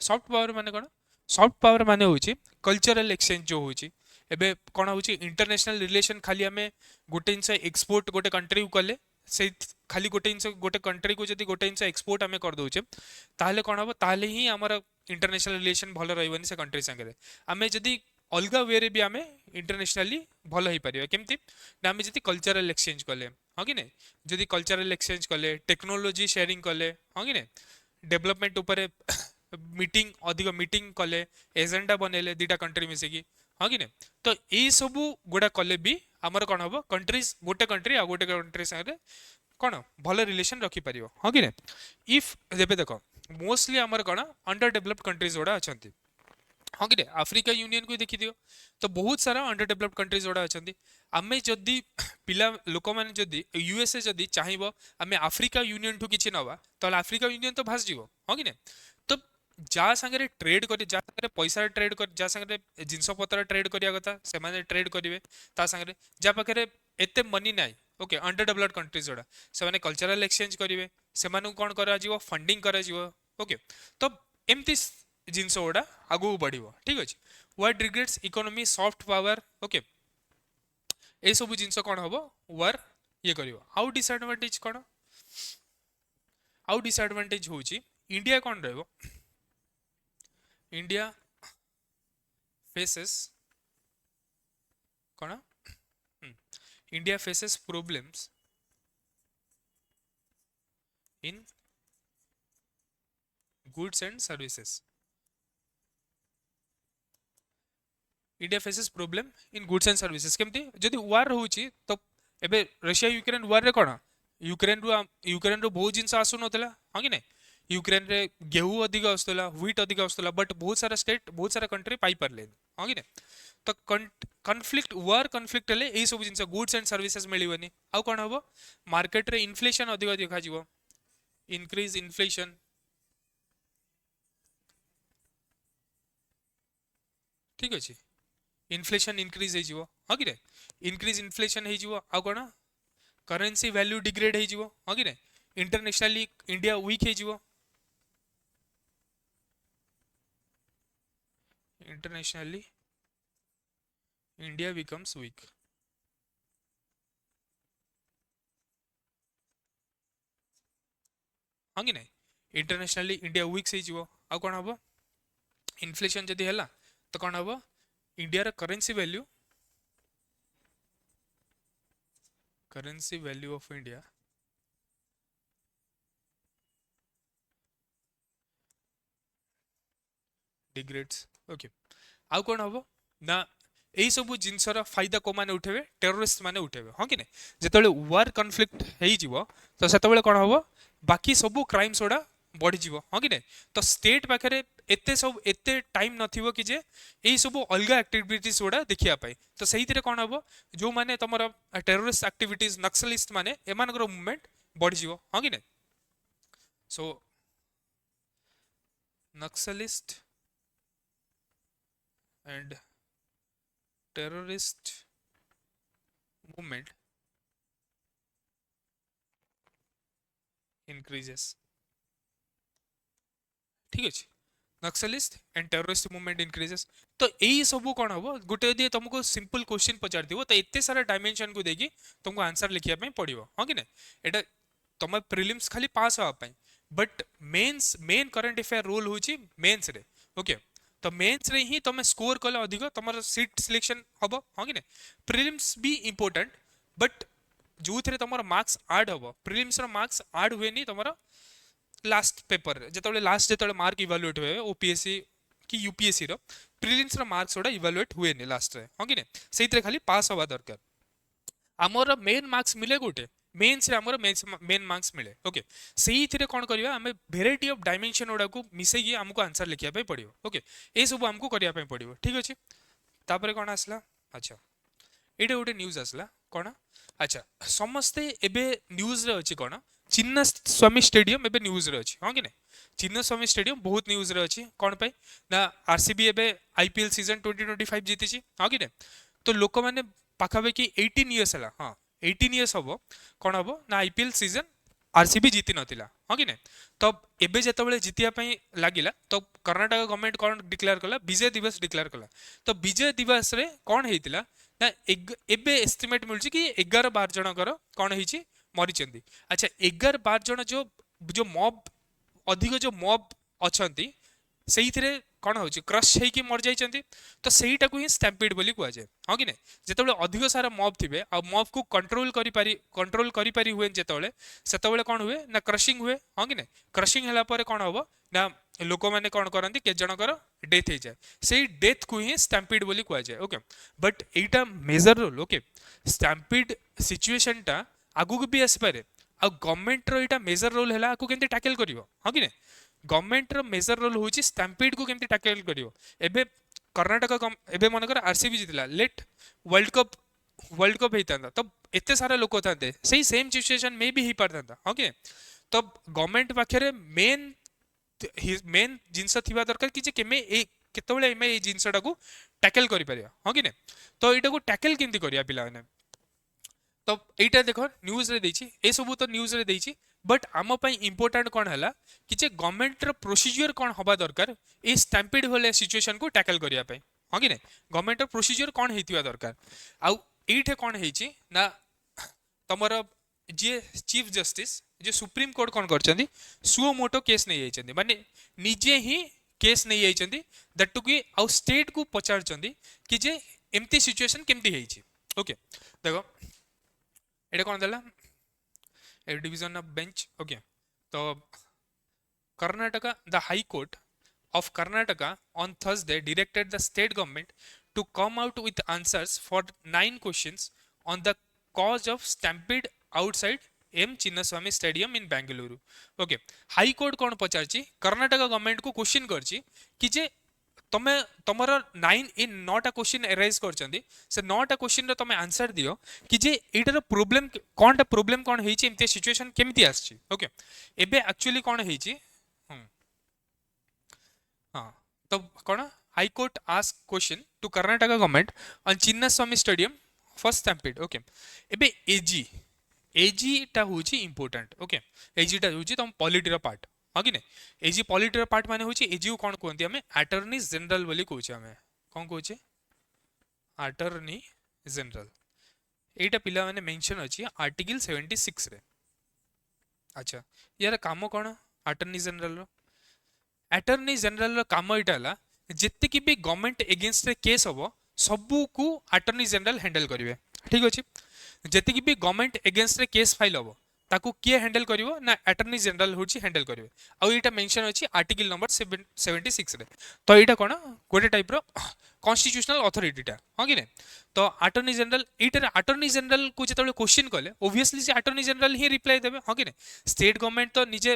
ସଫ୍ଟ ପାୱାର ମାନେ କ'ଣ? ସଫ୍ଟ ପାୱାର ମାନେ ହେଉଛି କଲଚରାଲ ଏକ୍ସଚେଞ୍ଜ ଯେଉଁ ହେଉଛି। ଏବେ କ'ଣ ହେଉଛି? ଇଣ୍ଟରନ୍ୟାସନାଲ ରିଲେସନ ଖାଲି ଆମେ ଗୋଟେ ଜିନିଷ ଏକ୍ସପୋର୍ଟ ଗୋଟେ କଣ୍ଟ୍ରିକୁ କଲେ, ସେଇ ଖାଲି ଗୋଟେ ଜିନିଷ ଗୋଟେ କଣ୍ଟ୍ରିକୁ ଯଦି ଗୋଟେ ଜିନିଷ ଏକ୍ସପୋର୍ଟ ଆମେ କରିଦେଉଛେ, ତାହେଲେ କ'ଣ ହେବ? ତାହେଲେ ହିଁ ଆମର ଇଣ୍ଟରନ୍ୟାସନାଲ ରିଲେସନ ଭଲ ରହିବନି ସେ କଣ୍ଟ୍ରି ସାଙ୍ଗରେ। ଆମେ ଯଦି ଅଲଗା ୱେରେ ବି ଆମେ ଇଣ୍ଟରନ୍ୟାସନାଲି ଭଲ ହେଇପାରିବା। କେମିତି ନା? ଆମେ ଯଦି କଲଚରାଲ ଏକ୍ସଚେଞ୍ଜ କଲେ, ହଁ କି ନାଇଁ? ଯଦି କଲଚରାଲ ଏକ୍ସଚେଞ୍ଜ କଲେ, ଟେକ୍ନୋଲୋଜି ସେୟାରିଂ କଲେ, ହଁ କି ନାଇଁ? ଡେଭଲପମେଣ୍ଟ ଉପରେ ମିଟିଂ, ଅଧିକ ମିଟିଂ କଲେ, ଏଜେଣ୍ଡା ବନେଇଲେ ଦିଟା କଣ୍ଟ୍ରି ମିଶିକି, ହଁ କି ନାଇଁ? ତ ଏଇ ସବୁ ଗୁଡ଼ା କଲେ ବି ଆମର କ'ଣ ହବ? କଣ୍ଟ୍ରିଜ, ଗୋଟେ କଣ୍ଟ୍ରି ଆଉ ଗୋଟେ କଣ୍ଟ୍ରି ସାଙ୍ଗରେ କ'ଣ ଭଲ ରିଲେସନ ରଖିପାରିବ। ହଁ କି ନାଇଁ? ଇଫ୍ ଏବେ ଦେଖ, ମୋଷ୍ଟଲି ଆମର କ'ଣ ଅଣ୍ଡର ଡେଭଲପଡ କଣ୍ଟ୍ରିଜ ଗୁଡ଼ା ଅଛନ୍ତି। ହଁ କି ନାଇଁ? ଆଫ୍ରିକା ୟୁନିୟନକୁ ଦେଖିଦିଅ, ତ ବହୁତ ସାରା ଅଣ୍ଡର ଡେଭଲପଡ କଣ୍ଟ୍ରିଜ ଗୁଡ଼ା ଅଛନ୍ତି। ଆମେ ଯଦି ପିଲା ଲୋକମାନେ ଯଦି ୟୁଏସଏ ଯଦି ଚାହିଁବ ଆମେ ଆଫ୍ରିକା ୟୁନିୟନଠୁ କିଛି ନେବା, ତାହେଲେ ଆଫ୍ରିକା ୟୁନିୟନ ତ ଭାସିଯିବ। ହଁ କି ନାଇଁ? ତ ଯାହା ସାଙ୍ଗରେ ଟ୍ରେଡ୍ କରି, ଯାହା ସାଙ୍ଗରେ ପଇସା ଟ୍ରେଡ୍ କରି, ଯାହା ସାଙ୍ଗରେ ଜିନିଷ ପତ୍ର ଟ୍ରେଡ୍ କରିବା କଥା ସେମାନେ ଟ୍ରେଡ୍ କରିବେ। ତା ସାଙ୍ଗରେ ଯାହା ପାଖରେ ଏତେ ମନି ନାହିଁ, ଓକେ, ଅଣ୍ଡର ଡେଭଲପଡ କଣ୍ଟ୍ରିଜ ଗୁଡ଼ା, ସେମାନେ କଲଚରାଲ ଏକ୍ସଚେଞ୍ଜ କରିବେ, ସେମାନଙ୍କୁ କ'ଣ କରାଯିବ? ଫଣ୍ଡିଂ କରାଯିବ। ଓକେ, ତ ଏମିତି ଜିନିଷ ଗୁଡ଼ା ଆଗକୁ ବଢ଼ିବ। ଠିକ୍ ଅଛି? War degrades economy, soft power, okay, ଏଇସବୁ ଜିନିଷ କ'ଣ ହବ? ୱାର୍ ଇଏ କରିବ। ଆଉ ଡିସଆଡଭାଣ୍ଟେଜ କ'ଣ? ଆଉ ଡିସଆଡଭାଣ୍ଟେଜ ହେଉଛି ଇଣ୍ଡିଆ କ'ଣ ରହିବ? ଇଣ୍ଡିଆ ଫେସେସ୍ କ'ଣ? India faces problems in goods and services. India faces problem in goods and services. केमती? जदि वार होची तो एबे रशिया यूक्रेन वार रे कोन? यूक्रेन रो बहुत जिंस आसु नथला। हां कि नै? यूक्रेन रे गेहूं अधिक आस्तला, व्हीट अधिक आस्तला, बट बहुत सारा स्टेट, बहुत सारा कंट्री पाई परले। हां कि नै? तो कॉन्फ्लिक्ट, वार कॉन्फ्लिक्ट हेले एई सब जिंस गुड्स एंड सर्विसेज मिलिबनी। आ कोन हबो? मार्केट रे इन्फ्लेशन अधिक देखा जिवो, इंक्रीज इन्फ्लेशन। ठीक अछि? इन्फ्लेशन इंक्रीज हो जिवो। हां कि नै? इंक्रीज इन्फ्लेशन हो जिवो। आ कोन? करेंसी वैल्यू डिग्रेड हो जिवो। हां कि नै? इंटरनेशनली इंडिया वीक हो जिवो। Internationally India becomes week. हाँ कि नहीं? इंटरनेशनली इंडिया वीक से आ कौन हम? इन्फ्लेशन जदि है तो कौन हम? India currency value, currency value of India degrades. Okay, आउ कौन हम ना? यही सब जिनसर फायदा को माने उठेबे? टेररिस्ट माने उठेबे। हाँ कि नहीं? जिते वार कन्फ्लिक्ट हो तो से कौन हम? बाकी सब क्राइम्स गुड़ा बढ़ीज। हाँ कि नहीं? तो स्टेट पाखे एते सब एते टाइम नथिबो कि जे एई सब अलग एक्टिविटीज गुड़ा देखिया। तो सही कौन हम? जो माने तुम टेररिस्ट एक्टिविटीज, नक्सलिस्ट माने एमानकर मूवमेंट बढ़ीज। हाँ कि नहीं? सो Naxalist and terrorist movement increases. ठीक अच्छे? Naxalist and terrorist movement increases. तो यही सब कौन हम गोटे यदि तुमको सिंपल क्वेश्चन पचार तो एत सारा डायमेंशन को देखिए तुमको आंसर लिखा पड़ो हाँ कि ना एटा तुम प्रिलिम्स खाली पास हाँपाई but mains main current affair role हूँ मेन्स रे ओके तो मेन्स रे ही तुम स्कोर कले अधिक तुम सीट सिलेक्शन हम हाँ कि ना प्रिलिम्स भी इंपोर्टेंट बट जो थे तुम मार्क्स आड हम प्रिलिम्स मार्क्स आड हुए तुम लास्ट पेपर जो लास्ट जो मार्क इवालुएट हुए ओपीएससी कि यूपीएससी रो प्रिलिम्स मार्क्स गुड़ा इवालुएट हुए लास्ट रे हाँ कि ना से खाली पास हवा दरकार आमर मेन मार्क्स मिले गोटे मेन्स रे आमर मेन मार्क्स मिले ओके सही थिरे कौन करबा हमें वेराइटी ऑफ डायमेंशन गुड़ा को मिसेकी हमको आंसर लिखिया पे पड़ियो ओके ए सब हमको करिया पे पड़ियो ठीक अछि तापरे कौन आसला अच्छा एटा गोटे न्यूज आसला कौन अच्छा समस्ते एबे न्यूज रे अछि कौन चिन्ना स्वामी स्टेडियम एबे न्यूज रे अछि हां कि नै चिन्ना स्वामी स्टेडियम बहुत न्यूज रे अछि कोन पे ना आरसीबी एबे आईपीएल सीजन 2025 जीति छि हां कि नै तो लोक माने पाखाबे कि 18 इयर्स हला हां 18 इयर्स हबो कोन हबो ना आईपीएल सीजन आरसीबी जीति नथिला हां कि नै तब एबे जेतबेले जितिया पई लागिला तो कर्नाटक गवर्नमेंट कोन डिक्लेयर कला विजय दिवस डिक्लेयर कला तो विजय दिवस रे कोन हेतिला ना एबे एस्टिमेट मिलछि कि 11-12 जनकर कोन हेछि मरीचंदी अच्छा 11-12 जन जो जो मॉब अधिक जो मॉब अछंती ସେଇଥିରେ କ'ଣ ହେଉଛି କ୍ରସ୍ ହେଇକି ମରିଯାଇଛନ୍ତି ତ ସେଇଟାକୁ ହିଁ ଷ୍ଟାମ୍ପିଡ୍ ବୋଲି କୁହାଯାଏ ହଁ କି ନାହିଁ ଯେତେବେଳେ ଅଧିକ ସାରା ମବ୍ ଥିବେ ଆଉ ମବ୍କୁ କଣ୍ଟ୍ରୋଲ କରିପାରି ହୁଏନି ଯେତେବେଳେ ସେତେବେଳେ କ'ଣ ହୁଏ ନା କ୍ରସିଂ ହୁଏ ହଁ କି ନାହିଁ କ୍ରସିଂ ହେଲା ପରେ କ'ଣ ହେବ ନା ଲୋକମାନେ କ'ଣ କରନ୍ତି କେତେ ଜଣଙ୍କର ଡେଥ୍ ହେଇଯାଏ ସେଇ ଡେଥ୍କୁ ହିଁ ଷ୍ଟାମ୍ପିଡ୍ ବୋଲି କୁହାଯାଏ ଓକେ ବଟ୍ ଏଇଟା ମେଜର ରୋଲ୍ ଓକେ ଷ୍ଟାମ୍ପିଡ୍ ସିଚୁଏସନଟା ଆଗକୁ ବି ଆସିପାରେ ଆଉ ଗଭର୍ଣ୍ଣମେଣ୍ଟର ଏଇଟା ମେଜର ରୋଲ୍ ହେଲା ଆକୁ କେମିତି ଟ୍ୟାକେଲ୍ କରିବ ହଁ କି ନାହିଁ गवर्नमेंट रो मेजर रोल होची स्टैम्पिड को केमती टैकल करियो एबे कर्नाटक एबे मनकर आरसीबी जितला लेट वर्ल्ड कप हेतांता तो एते सारा लोक थांते सही सेम सिचुएशन में भी ही पारतांता ओके तो गवर्नमेंट पाखरे मेन जिंस थिबा दरकार कि जे केमे ए केतबेले एमे ए जिंसटा को टैकल करि परिया हां कि ने तो एटा को टैकल केमती करिया पिला ने तो एटा देखो न्यूज रे देछि ए सब तो न्यूज रे देछि बट आम इंपोर्टाट कौन है कि गवर्नमेंट प्रोसीजर कौन हवा दरकार ये स्टैम्पिड वाले सिचुएशन को टैकल करने हाँ कि नहीं गवर्नमेंट प्रोसीजर कौन होता दरकार आउ ये कौन है तुम जी चीफ जस्टिस जो सुप्रीम कोर्ट कौन कर सुओ मोटो केस नहीं जाइए माने निजे ही केस नहीं जाइए दैट टू कि आउ स्टेट को पचार कि जे एमती सिचुएशन केमती ओके देखो ये कौन देला a division of bench okay so Karnataka the High Court of Karnataka on Thursday directed the state government to come out with answers for 9 questions on the cause of stampede outside M Chinnaswamy Stadium in Bangalore okay High Court कौन पचारची कर्नाटका गवर्नमेंट को क्वेश्चन करची कि जे तमे तमर 9 इन 9टा क्वेश्चन एराइज करचंदी से 9टा क्वेश्चन रो तमे आंसर दियो कि जे एटार प्रॉब्लम कोन हेची एमते सिचुएशन केमिति आछी ओके एबे एक्चुअली कोन हेची हां तो कोन high court ask question to Karnataka government on Chinnaswamy stadium first stampede okay एबे एजी टा होची इंपोर्टेंट ओके एजी टा होची तम पॉलिटी रो पार्ट हाँ कि नहीं एजी पॉलिटी पार्ट माने होची एजी को कौन कहते हमें अटॉर्नी जनरल बोली कहूचे हमें कौन कहूचे अटॉर्नी जनरल एटा पिला माने मेंशन अछि आर्टिकल 76 रे अच्छा यार काम कौन अटॉर्नी जनरल रो काम एटा हला जेते कि भी गवर्नमेंट अगेंस्ट रे केस हबो सबू को अटॉर्नी जनरल हैंडल करिवे ठीक अछि जेते कि भी गवर्नमेंट अगेंस्ट रे केस फाइल हबो ताकू किए हैंडल करिवो ना अटॉर्नी जनरल होची हैंडल करिवे आ एटा मेंशन अछि आर्टिकल नंबर 76 रे तो एटा कोन गोटे टाइप रो कॉन्स्टिट्यूशनल अथॉरिटीटा हां कि नै तो अटॉर्नी जनरल एटा अटॉर्नी जनरल को जेतबे क्वेश्चन कले ऑब्वियसली से अटॉर्नी जनरल ही रिप्लाई देबे हां कि नै स्टेट गवर्नमेंट तो निजे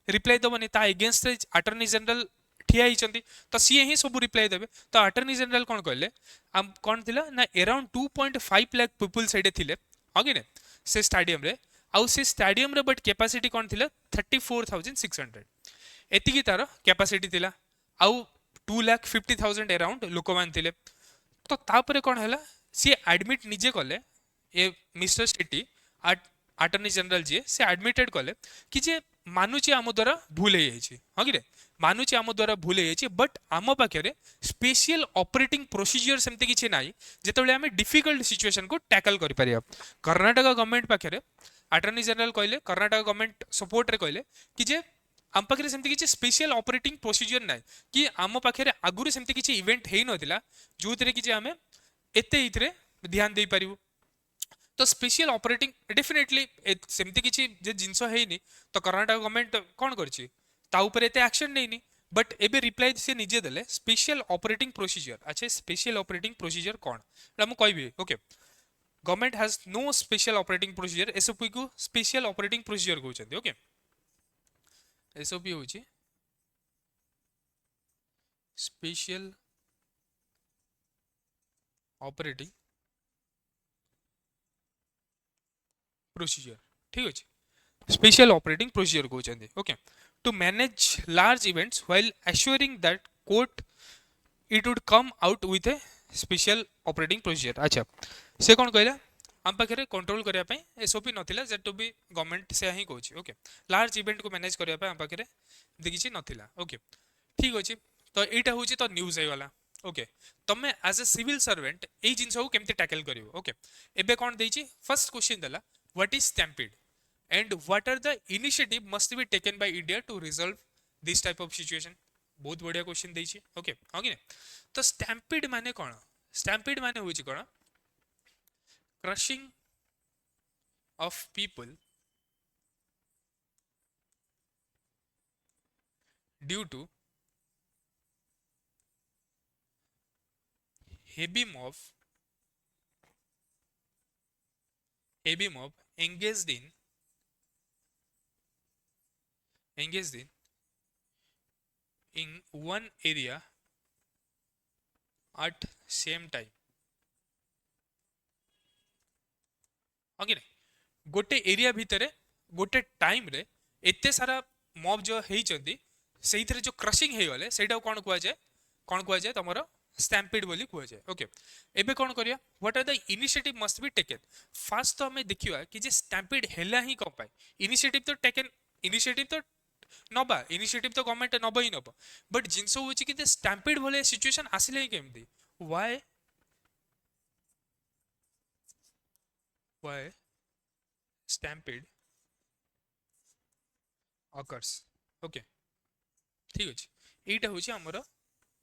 रिप्लाई दबनी ता अगेंस्ट अटॉर्नी जनरल ठिया हिचंती तो सी ही सब रिप्लाई देबे तो अटॉर्नी जनरल कोन कहले हम कोन थिला ना अराउंड 2.5 लाख पीपल सेडे थिले हां कि नै से स्टेडियम रे आउ से स्टेडियम रे बट कैपेसिटी कौन थिला 34,600 एतिकी तार कैपेसिटी थिला आउ 2,50,000 अराउंड लोक मान थिले तो तापरे कौन हैला सी एडमिट निजे कले ए मिस्टर शेट्टी अटॉर्नी जनरल जी से एडमिटेड कले कि जे मानुची आम द्वारा भूल हो जाए हाँ कि मानुची आम द्वारा भूल हो जाए बट आम पाखे स्पेशल ऑपरेटिंग प्रोसीजर सेमती किसी ना जिते आम डिफिकल्ट सिचुएशन को टैकल कर कर्णाटक गवर्नमेंट पाखे अटर्नी जनरल कहले कर्णाटक गवर्नमेंट सपोर्ट रे कहले कि जे आम पाखे सेमती किसी स्पेशल ऑपरेटिंग प्रोसीजर ना कि आम पाखे आगुरी सेमती किसी इवेंट हो नथिला जो कि आम एते ध्यान दे पारिबु तो स्पेशल ऑपरेटिंग डेफिनेटली सेमती किसी जिनस है तो कर्णाटक गवर्नमेंट कौन करछि ता ऊपर एते एक्शन नहीं बट एबे रिप्लाई से निजे देले स्पेशल ऑपरेटिंग प्रोसीजर अच्छा स्पेशल ऑपरेटिंग प्रोसीजर कौन एटा मु कहबी okay government has no special operating procedure SOP को स्पेशल ऑपरेटिंग प्रोसीजर कहउछन्ती ओके एसओपी होछि स्पेशल ऑपरेटिंग प्रोसीजर ठीक अछि स्पेशल ऑपरेटिंग प्रोसीजर कहउछन्ती okay to manage large events while assuring that court it would come out with a special operating procedure अच्छा से कौन कहला आम पाखे कंट्रोल करने एसओपी नाला जेट भी गवर्नमेंट से ही कहे ओके लार्ज इवेंट को मैनेज करने आम पाखे किसी नाला ओके ठीक अच्छे तो यहाँ हूँ तो न्यूज होगा ओके तमें एज ए सिविल सर्वेंट ये जिन को केमती टैकल कर ओके एबे कौन देछि फर्स्ट क्वेश्चन देला what is stampede and what are the initiative must be taken by India to resolve this type of situation बहुत बढ़िया क्वेश्चन देछि ओके हाँ कि तो स्टैम्पिड माने कौन स्टैम्पिड माने होछि कौन crushing of people due to heavy mob engaged in one area at same time okay गोटे एरिया भितर गोटे टाइम रे एते सारा मॉब जो हेइचंती सेइथरे जो क्रशिंग हे गले सेटा कोन कुआ जाय तमरो स्टैम्पिड बोली कुआ जाय ओके एबे कोन करिया what are the initiative must be taken fast तो हमें देखिवा कि जे स्टैम्पिड हेला ही को पाए इनिशिएटिव तो टेकन इनिशिएटिव तो नबा इनिशिएटिव तो गवर्नमेंट नबा ही नबा बट जिंसो होची कि जे स्टैम्पिड बोले सिचुएशन आसिले ही केमदी व्हाई stampede occurs ओके ठीक अछि एटा होछि हमर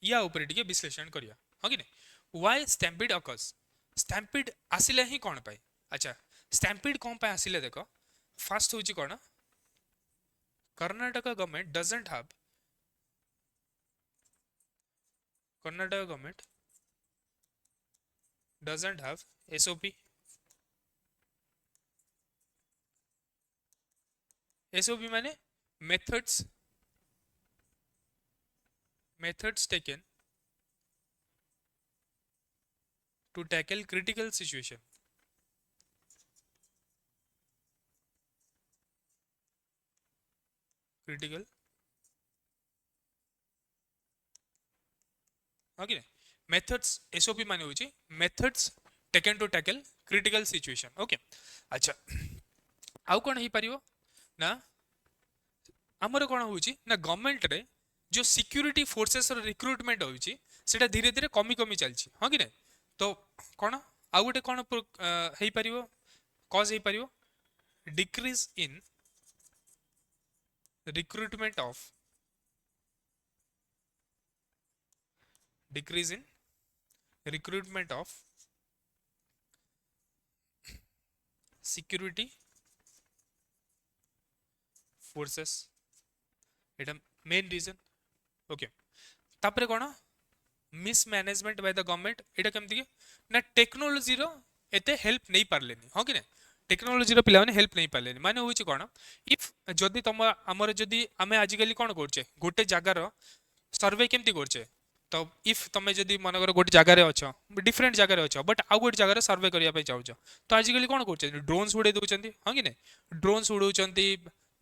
या ऊपर टिके विश्लेषण करिया हां कि नै व्हाई स्टैम्पिड occurs स्टैम्पिड आसिले ही कोन पाए अच्छा स्टैम्पिड कोन पाए आसिले देखो फर्स्ट होछि कोन Karnataka government doesn't have SOP SOP माने methods taken to tackle critical situation okay methods SOP माने होची methods taken to tackle critical situation okay अच्छा आउ कोन ही परियो ना हमर कोन होची ना गवर्नमेंट रे जो सिक्योरिटी फोर्सेस रो रिक्रूटमेंट होची सेटा धीरे धीरे कमी कमी चलची हां कि नै तो कोन आउ गोटे कोन हेई परियो कॉज हेई परियो decrease in recruitment of security forces Etah main reason okay तापरे कोन मिसमैनेजमेंट बाय द गवर्नमेंट एटा केमति ना टेक्नोलॉजी रो एते हेल्प नहीं पारलेनी हां कि नै टेक्नोलॉजी रो पिला माने हेल्प नहीं पारलेनी माने होची कोन इफ जदी तुम हमर जदी आमे आजिकली कोन करछे गोटे जगार सर्वे केमति करछे तो इफ तुम जदी मन कर गोटे जगार अछ डिफरेंट जगार अछ बट आ गोटे जगार सर्वे करिया पे चाहछ तो आजिकली कोन करछे ड्रोन्स उड़े दोचंती हां कि नै ड्रोन्स उड़ौचंती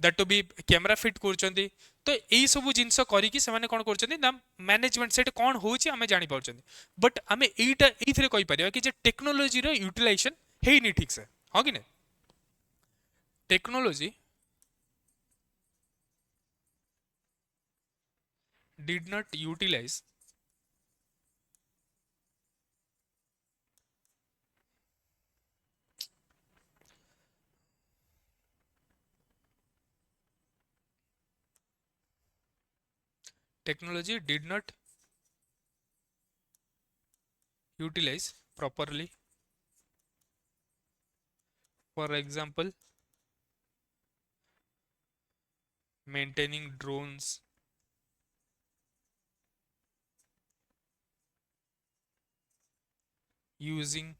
that to be camera fit करचंती तो एई सब जिंस करी कि से माने कोन करचंती ना मैनेजमेंट सेट कोन होची हमें जानि पाउचंती बट हमें एईटा एइथरे कहि परिया कि जे टेक्नोलॉजी रो यूटिलाइजेशन हेइनी ठीक से हां कि नै technology did not utilize technology did not utilize properly. For example, maintaining drones, using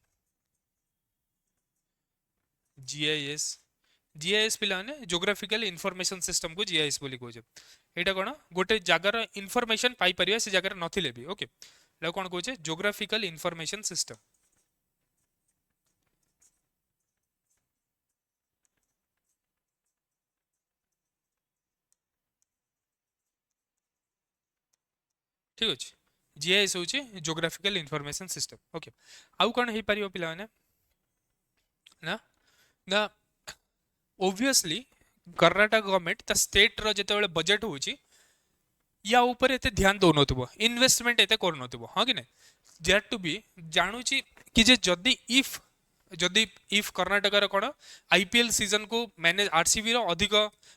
GIS. GIS ପିଲାମାନେ geographical information system को GIS ବୋଲି କହୁଛେ। ଏଇଟା କ'ଣ ଗୋଟେ ଜାଗାର ଇନଫର୍ମେସନ୍ ପାଇପାରିବା ସେ ଜାଗାରେ ନଥିଲେ ବି ଓକେ।แล้วକ'ଣ କହୁଛେ geographical information system। ଠିକ ଅଛି GIS ହେଉଛି geographical information system ଓକେ। ଆଉ କ'ଣ ହେଇପାରିବ ପିଲାମାନେ ନା ନା obviously कर्नाटक गवर्नमेंट ता स्टेट रो जेतेबेले बजेट होउची या ऊपर एते ध्यान दो नथुबो इन्वेस्टमेंट एते कर नथुबो हां कि नै जेट टू बी जानूची कि जे जदी इफ कर्नाटक रो कोन आईपीएल सीजन को मैनेज आरसीबी रो अधिक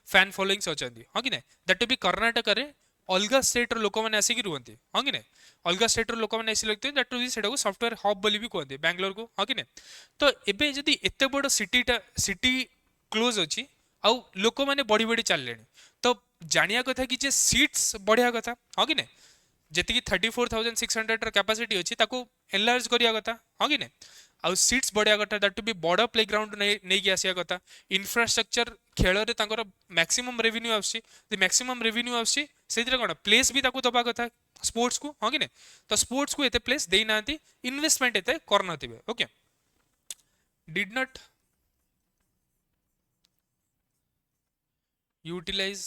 फैन फॉलोइंग्स अछंती हां कि नै दैट टू बी कर्नाटक रे अलगा स्टेट रो लोक माने आसी कि रुहंती हां कि नै अलगा स्टेट रो लोक माने आसी लगते दैट टू बी सेटा को सॉफ्टवेयर हब बोली भी कहते बेंगलोर को हां कि नै तो एबे जदी एते बड़ सिटी क्लोज अछि आउ लोक माने बड़ी बड़ी चलले तो जानिया कथा कि जे सीट्स बढ़िया कथा हाँ कि नहीं जी 34,600 कैपेसिटी अच्छी एनलार्ज करिया कथा हाँ कि नहीं आउ सीट्स बढ़िया कथा दैट टू बी बड़ प्लेग्राउंड नहीं कि आसिया कथा इंफ्रास्ट्रक्चर खेल रे तांकर मैक्सिमम रेवेन्यू आसी मैक्सिमम रेवेन्यू आसी सेतिर कोन प्लेस भी ताको दबा कथा स्पोर्ट्स को हाँ कि नहीं तो स्पोर्ट्स को एते प्लेस देई नांती इन्वेस्टमेंट एते करनथिबे okay did not utilize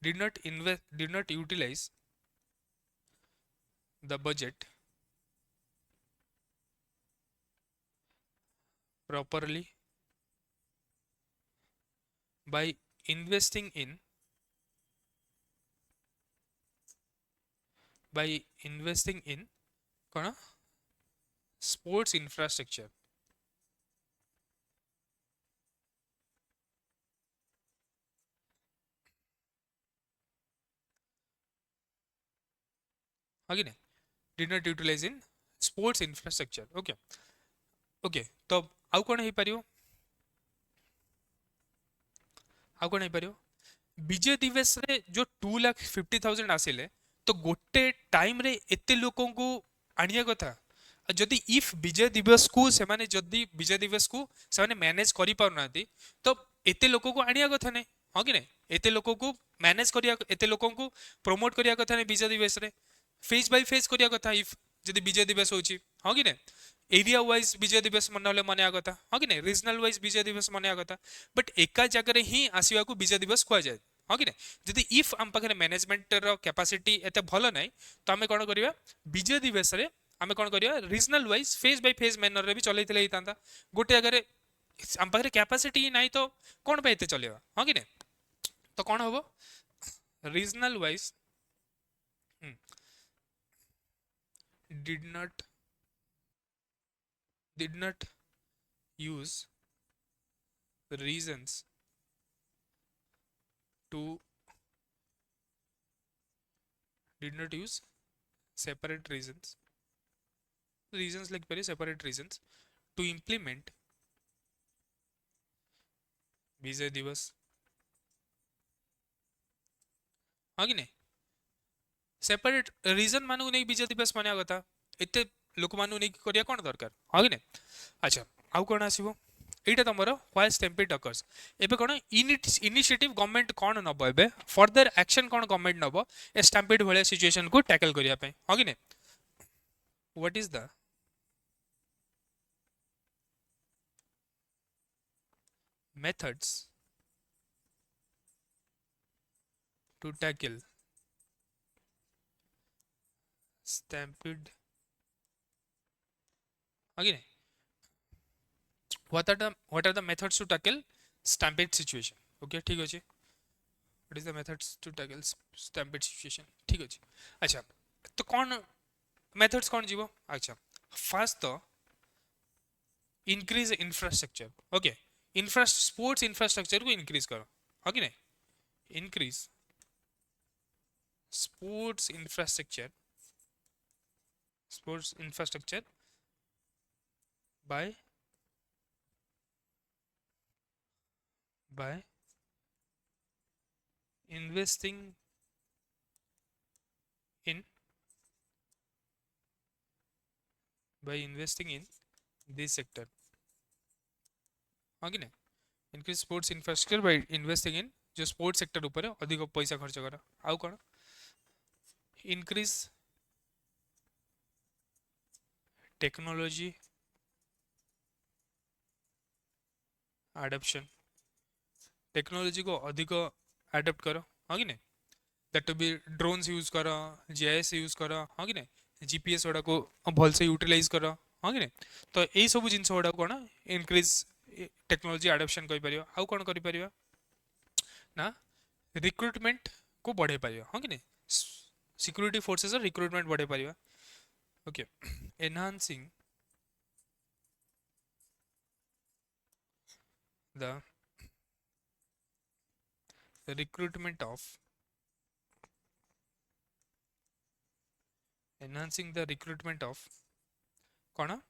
did not utilize the budget properly by investing in कौन स्पोर्ट्स इंफ्रास्ट्रक्चर हाँ कि did not utilize in sports infrastructure okay okay तो आउ कौन है पारियो आउ कौन है पारियो विजय दिवस रे जो 2,50,000 आसिले तो गोटे टाइम रे एते लोकों को आनिया कथा जदि इफ विजय दिवस को से माने जदि विजय दिवस को से माने मैनेज करि पार नाती तो एते लोकों को आनिया कथा नहीं हाँ कि नहीं एते लोकों को मैनेज करिया एते लोकों को प्रमोट करिया कथा नहीं विजय दिवस रे फेज बाय फेज करिया कथा इफ जदि विजय दिवस होची हाँ कि नहीं एरिया वाइज विजय दिवस मनाले मनाया कथा हाँ कि नहीं रीजनल वाइज विजय दिवस मनाया कथा बट एका जगह रे ही आसीवा को विजय दिवस खुआ जाए हाँ कि नहीं जदि इफ आम पाखे मैनेजमेंट रो कैपेसिटी एते भलो नाही तो आमे कोन करिया विजय दिवस रे आमे कोन करिया regional wise phase by phase manner रे भी चलैतले हितांता गोटे जगह रे आम पाखे कैपेसिटी नाही तो कोन पे एते चलेबा हाँ कि नहीं तो कोन होबो regional wise did not use reasons to did not use separate reasons like very separate reasons to implement विजय दिवस हाँ कि नहीं सेपरेट रीजन मानू नहीं विजय दिवस मानिया कथा एते लोक मानू नहीं करिया कोन दरकार हाँ कि नहीं अच्छा आउ कोन आसीबो एटा तमर व्हाई स्टैम्पेड अकर्स एबे कोन इनिशिएटिव गवर्नमेंट कोन नबो एबे फर्दर एक्शन कोन गवर्नमेंट नबो ए स्टैम्पेड भलिया सिचुएशन को टैकल करिया पे हाँ कि नहीं what is the methods to tackle stampede again what are the methods to tackle stampede situation okay ठीक अछि what is the methods to tackle stampede situation ठीक अछि अच्छा तो कौन मेथड्स कौन जीवो अच्छा फर्स्ट तो increase infrastructure okay sports infrastructure को इंक्रीज करो हाँ कि नहीं increase sports infrastructure by by investing in in this sector हाँ कि नहीं increase sports infrastructure by investing in जो स्पोर्ट्स सेक्टर ऊपर अधिक पैसा खर्च करा आउ कौन इंक्रीज टेक्नोलॉजी एडॉप्शन टेक्नोलॉजी को अधिक एडप्ट करो हाँ कि नहीं that to be drones use करो जीआईएस यूज करो हाँ कि नहीं जीपीएस गुड़ा को भलसे यूटिलाइज करो हाँ कि नहीं तो यही सब जिन गुड़ा कौन इंक्रीज टेक्नोलॉजी एडॉप्शन करि आउ कौन करि ना रिक्रुटमेंट को बढ़े पार हाँ कि नहीं सिक्योरिटी फोर्सेस रिक्रुटमेंट बढ़े पार okay enhancing the recruitment of enhancing the recruitment of कौन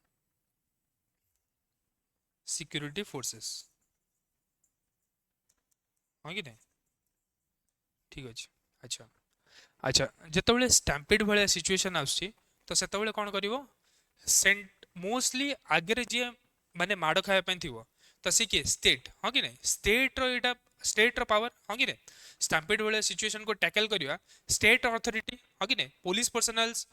सिक्योरिटी फोर्सेस हाँ कि नहीं ठीक अच्छे अच्छा अच्छा जिते स्टैम्पेड भाया सिचुएशन आसुची तो सेतबेले कौन करिवो सेंट मोस्टली आगे जी माने माड़ खाया थी तो सी किए स्टेट हाँ कि नहीं स्टेट रो स्टेट रो पावर हाँ कि नहीं स्टैम्पेड भाया सिचुएशन को टैकल करवा स्टेट अथॉरिटी हाँ कि नहीं पुलिस पर्सनल्स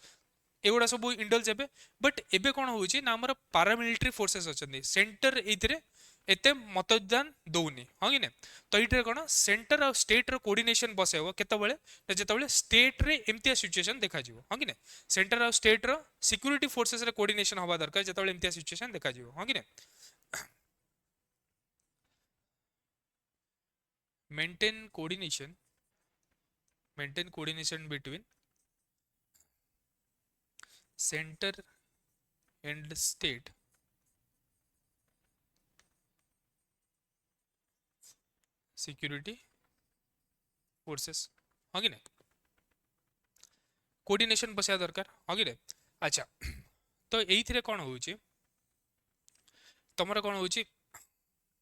एगुड़ा सब इंडल्स एबे बट एबे कौन होची ना हमर पारामिलिटरी फोर्सेस अछंदी सेंटर एथिरे एते मतदान दौनी हाँ कि नहीं तो ये कौन सेंटर और स्टेट रो कोऑर्डिनेशन बसेबो केतबेले जेतबेले स्टेट रे एमतिया सिचुएशन देखा जिवो हाँ कि नहीं सेंटर और स्टेट रो सिक्योरिटी फोर्सेस रे कोऑर्डिनेशन होबा दरकार जेतबेले एमतिया सिचुएशन देखा जिवो हाँ कि नहीं maintain coordination between center and state security forces हाँ कि नहीं कोऑर्डिनेशन बसया दरकार हाँ कि नहीं अच्छा तो यही कौन होची तुमर कौन होची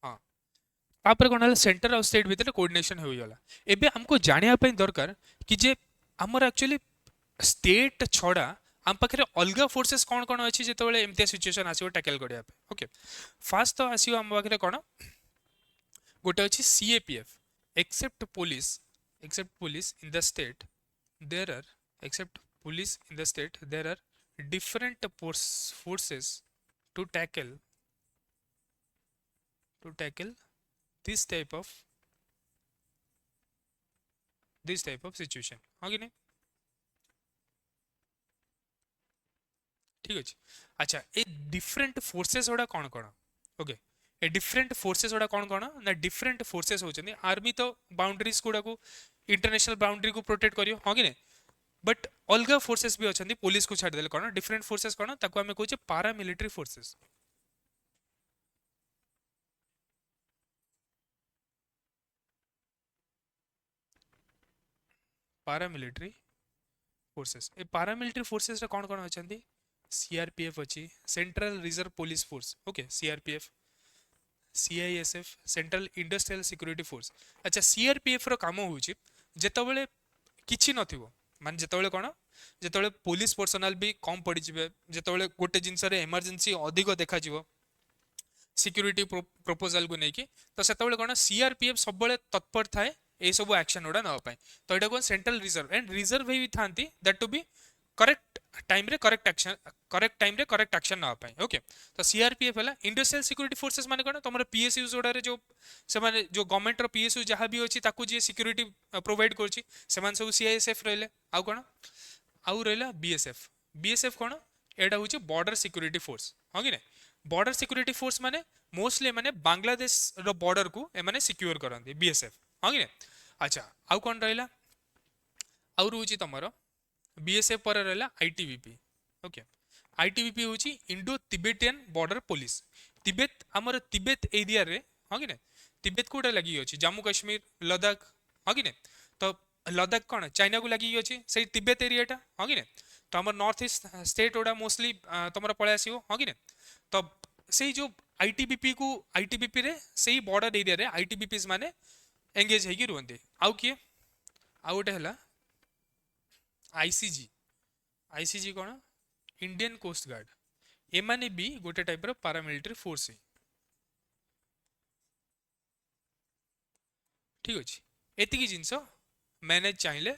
हाँ तापर कौन सेंटर और स्टेट भितर कोऑर्डिनेशन हो गला एबे हमको जानिया पे दरकार कि जे हमर एक्चुअली स्टेट छड़ा आम पाखे अलग फोर्सेस कौन कौन अच्छी जो एमती सिचुएशन आसो टैकल करने ओके फास्ट तो आसो आम पाखे कौन गोटे अच्छी CAPF except police in the state there are except police in the state there are different forces to tackle this type of situation हाँ कि नहीं ठीक अच्छे अच्छा ए डिफरेंट फोर्सेस गुड़ा कौन कौन ओके ए डिफरेंट फोर्सेस गुड़ा कौन कौन ना डिफरेंट फोर्सेस होचंदी आर्मी तो बाउंड्रीज गुड़ा को इंटरनेशनल बाउंड्री को प्रोटेक्ट करियो हाँ कि नहीं बट अलग फोर्सेस भी अच्छी पुलिस को छाड़ देले कौन डिफरेंट फोर्सेस कौन ताको आमे कहूचे पारामिलिटरी फोर्सेस पारामिलिटरी फोर्सेस ए पारामिलिटरी फोर्सेस रे कौन कौन अच्छी सीआरपीएफ अच्छी central reserve police force okay CRPF CISF central industrial security force अच्छा सीआरपीएफ रो काम होउची जेतबेले किछि नथिबो मान जेतबेले कोन जेतबेले पुलिस पर्सनल भी कम पड़ी जिवे जेतबेले गोटे जिंस रे इमरजेंसी अधिक देखा जिवो सिक्योरिटी प्रपोजल को लेकिन तो सेतबेले कोन सीआरपीएफ सबबेले तत्पर थाए ए सब एक्शन उडा न पाए तो एटा को सेंट्रल रिजर्व एंड रिजर्व भी थांती that to be correct time रे करेक्ट एक्शन ना पाए ओके तो सीआरपीएफ है इंडस्ट्रियल सिक्योरिटी फोर्सेस माने कोन तमरो पीएसयू जोड़ा रे जो से माने जो गवर्नमेंट रो पीएसयू जहां भी अछि ताकू जे सिक्योरिटी प्रोवाइड करछि से माने सब सीआईएसएफ रहले आउ कोन आउ रहला बीएसएफ कोन एटा होछि बॉर्डर सिक्योरिटी फोर्स हां कि नै बॉर्डर सिक्योरिटी फोर्स माने मोस्टली माने बांग्लादेश रो बॉर्डर को ए माने सिक्योर करंती बीएसएफ हां कि नै अच्छा आउ कौन रहा आउ रोचे तुम बीएसएफ पर रहा आईटीबीपी ओके आईटीबीपी हूँ इंडो तिबेटियन बॉर्डर पुलिस तिबेत आमर तिबेत एरिया रे हाँ कि ना तिबेत कोटा लगी अच्छी जम्मू काश्मीर लद्दाख हाँ कि ना तो लद्दाख कौन चाइना को लगी अच्छी से तिबेत एरियाटा हाँ कि ना तो आम नॉर्थ ईस्ट स्टेट गुड़ा मोस्टली तुम पलि आस हाँ कि ना तो से जो आईटीबीपी को आईटीबीपी रे से बॉर्डर एरिया रे आईटीबीपीज माने एंगेज होगी रुहते आउ किए आउ गोटे है आईसीजी आईसीजी कौन इंडियन कोस्ट गार्ड एमाने भी गोटे टाइप रो पारामिलिटारी फोर्स है ठीक अच्छे एतिकी जिनस मैनेज चाहिए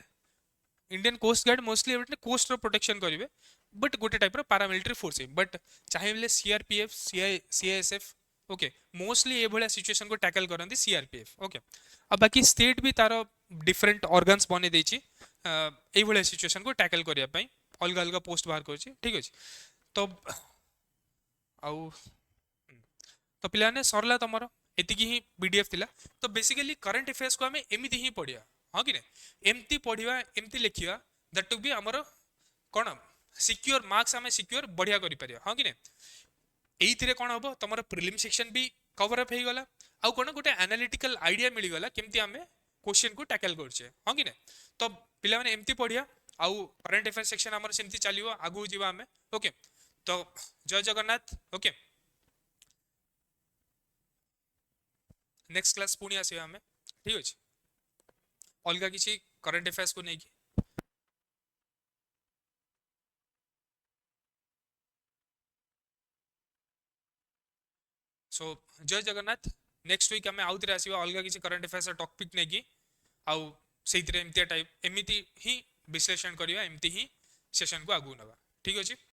Indian coast guard mostly coast protection करेंगे बट गोटे टाइप पारामिलिटारी फोर्स है बट चाहिए सीआरपीएफ सीआईएसएफ ओके मोस्टली ये भाया सिचुएशन को टैकल करती सीआरपीएफ ओके अब बाकी स्टेट भी तार डिफरेंट ऑर्गन्स बने देछि ये भाया सिचुएशन को टैकल करने अलग अलग पोस्ट बाहर कर ठीक अच्छे तो आउ तो पिलाने सरला तुमर एतिकी ही बीडीएफ थिला तो बेसिकली करंट अफेयर्स को हमें एमती ही पढ़िया हाँ कि एमती पढ़िया एमती लिखिया दैट टू बी आमर कौन सिक्योर मार्क्स आम सिक्योर बढ़िया कर हाँ कि ये कौन हम तुम प्रिलिम सेक्शन भी कवर अप हो गला आउ कौन गोटे एनालिटिकल आइडिया मिलगला केमती आम क्वेश्चन को टैकल करछे हाँ कि तो पिला माने एमती पढ़िया आउ करंट अफेयर सेक्शन आमर सेमती चलियो आगु जीवा आमे ओके तो जय जगन्नाथ ओके नेक्स्ट क्लास पुणी आसिया आमे ठीक अछि अलगा किसी करंट अफेयर्स को नहीं सो जय जगन्नाथ नेक्स्ट वीक आम आउ थे आसवा अलग किसी करंट अफेयर्स टॉपिक नहीं कि आउ से एमती टाइप एमती ही विश्लेषण करवा एमती ही सेशन को आगू नवा ठीक अच्छे।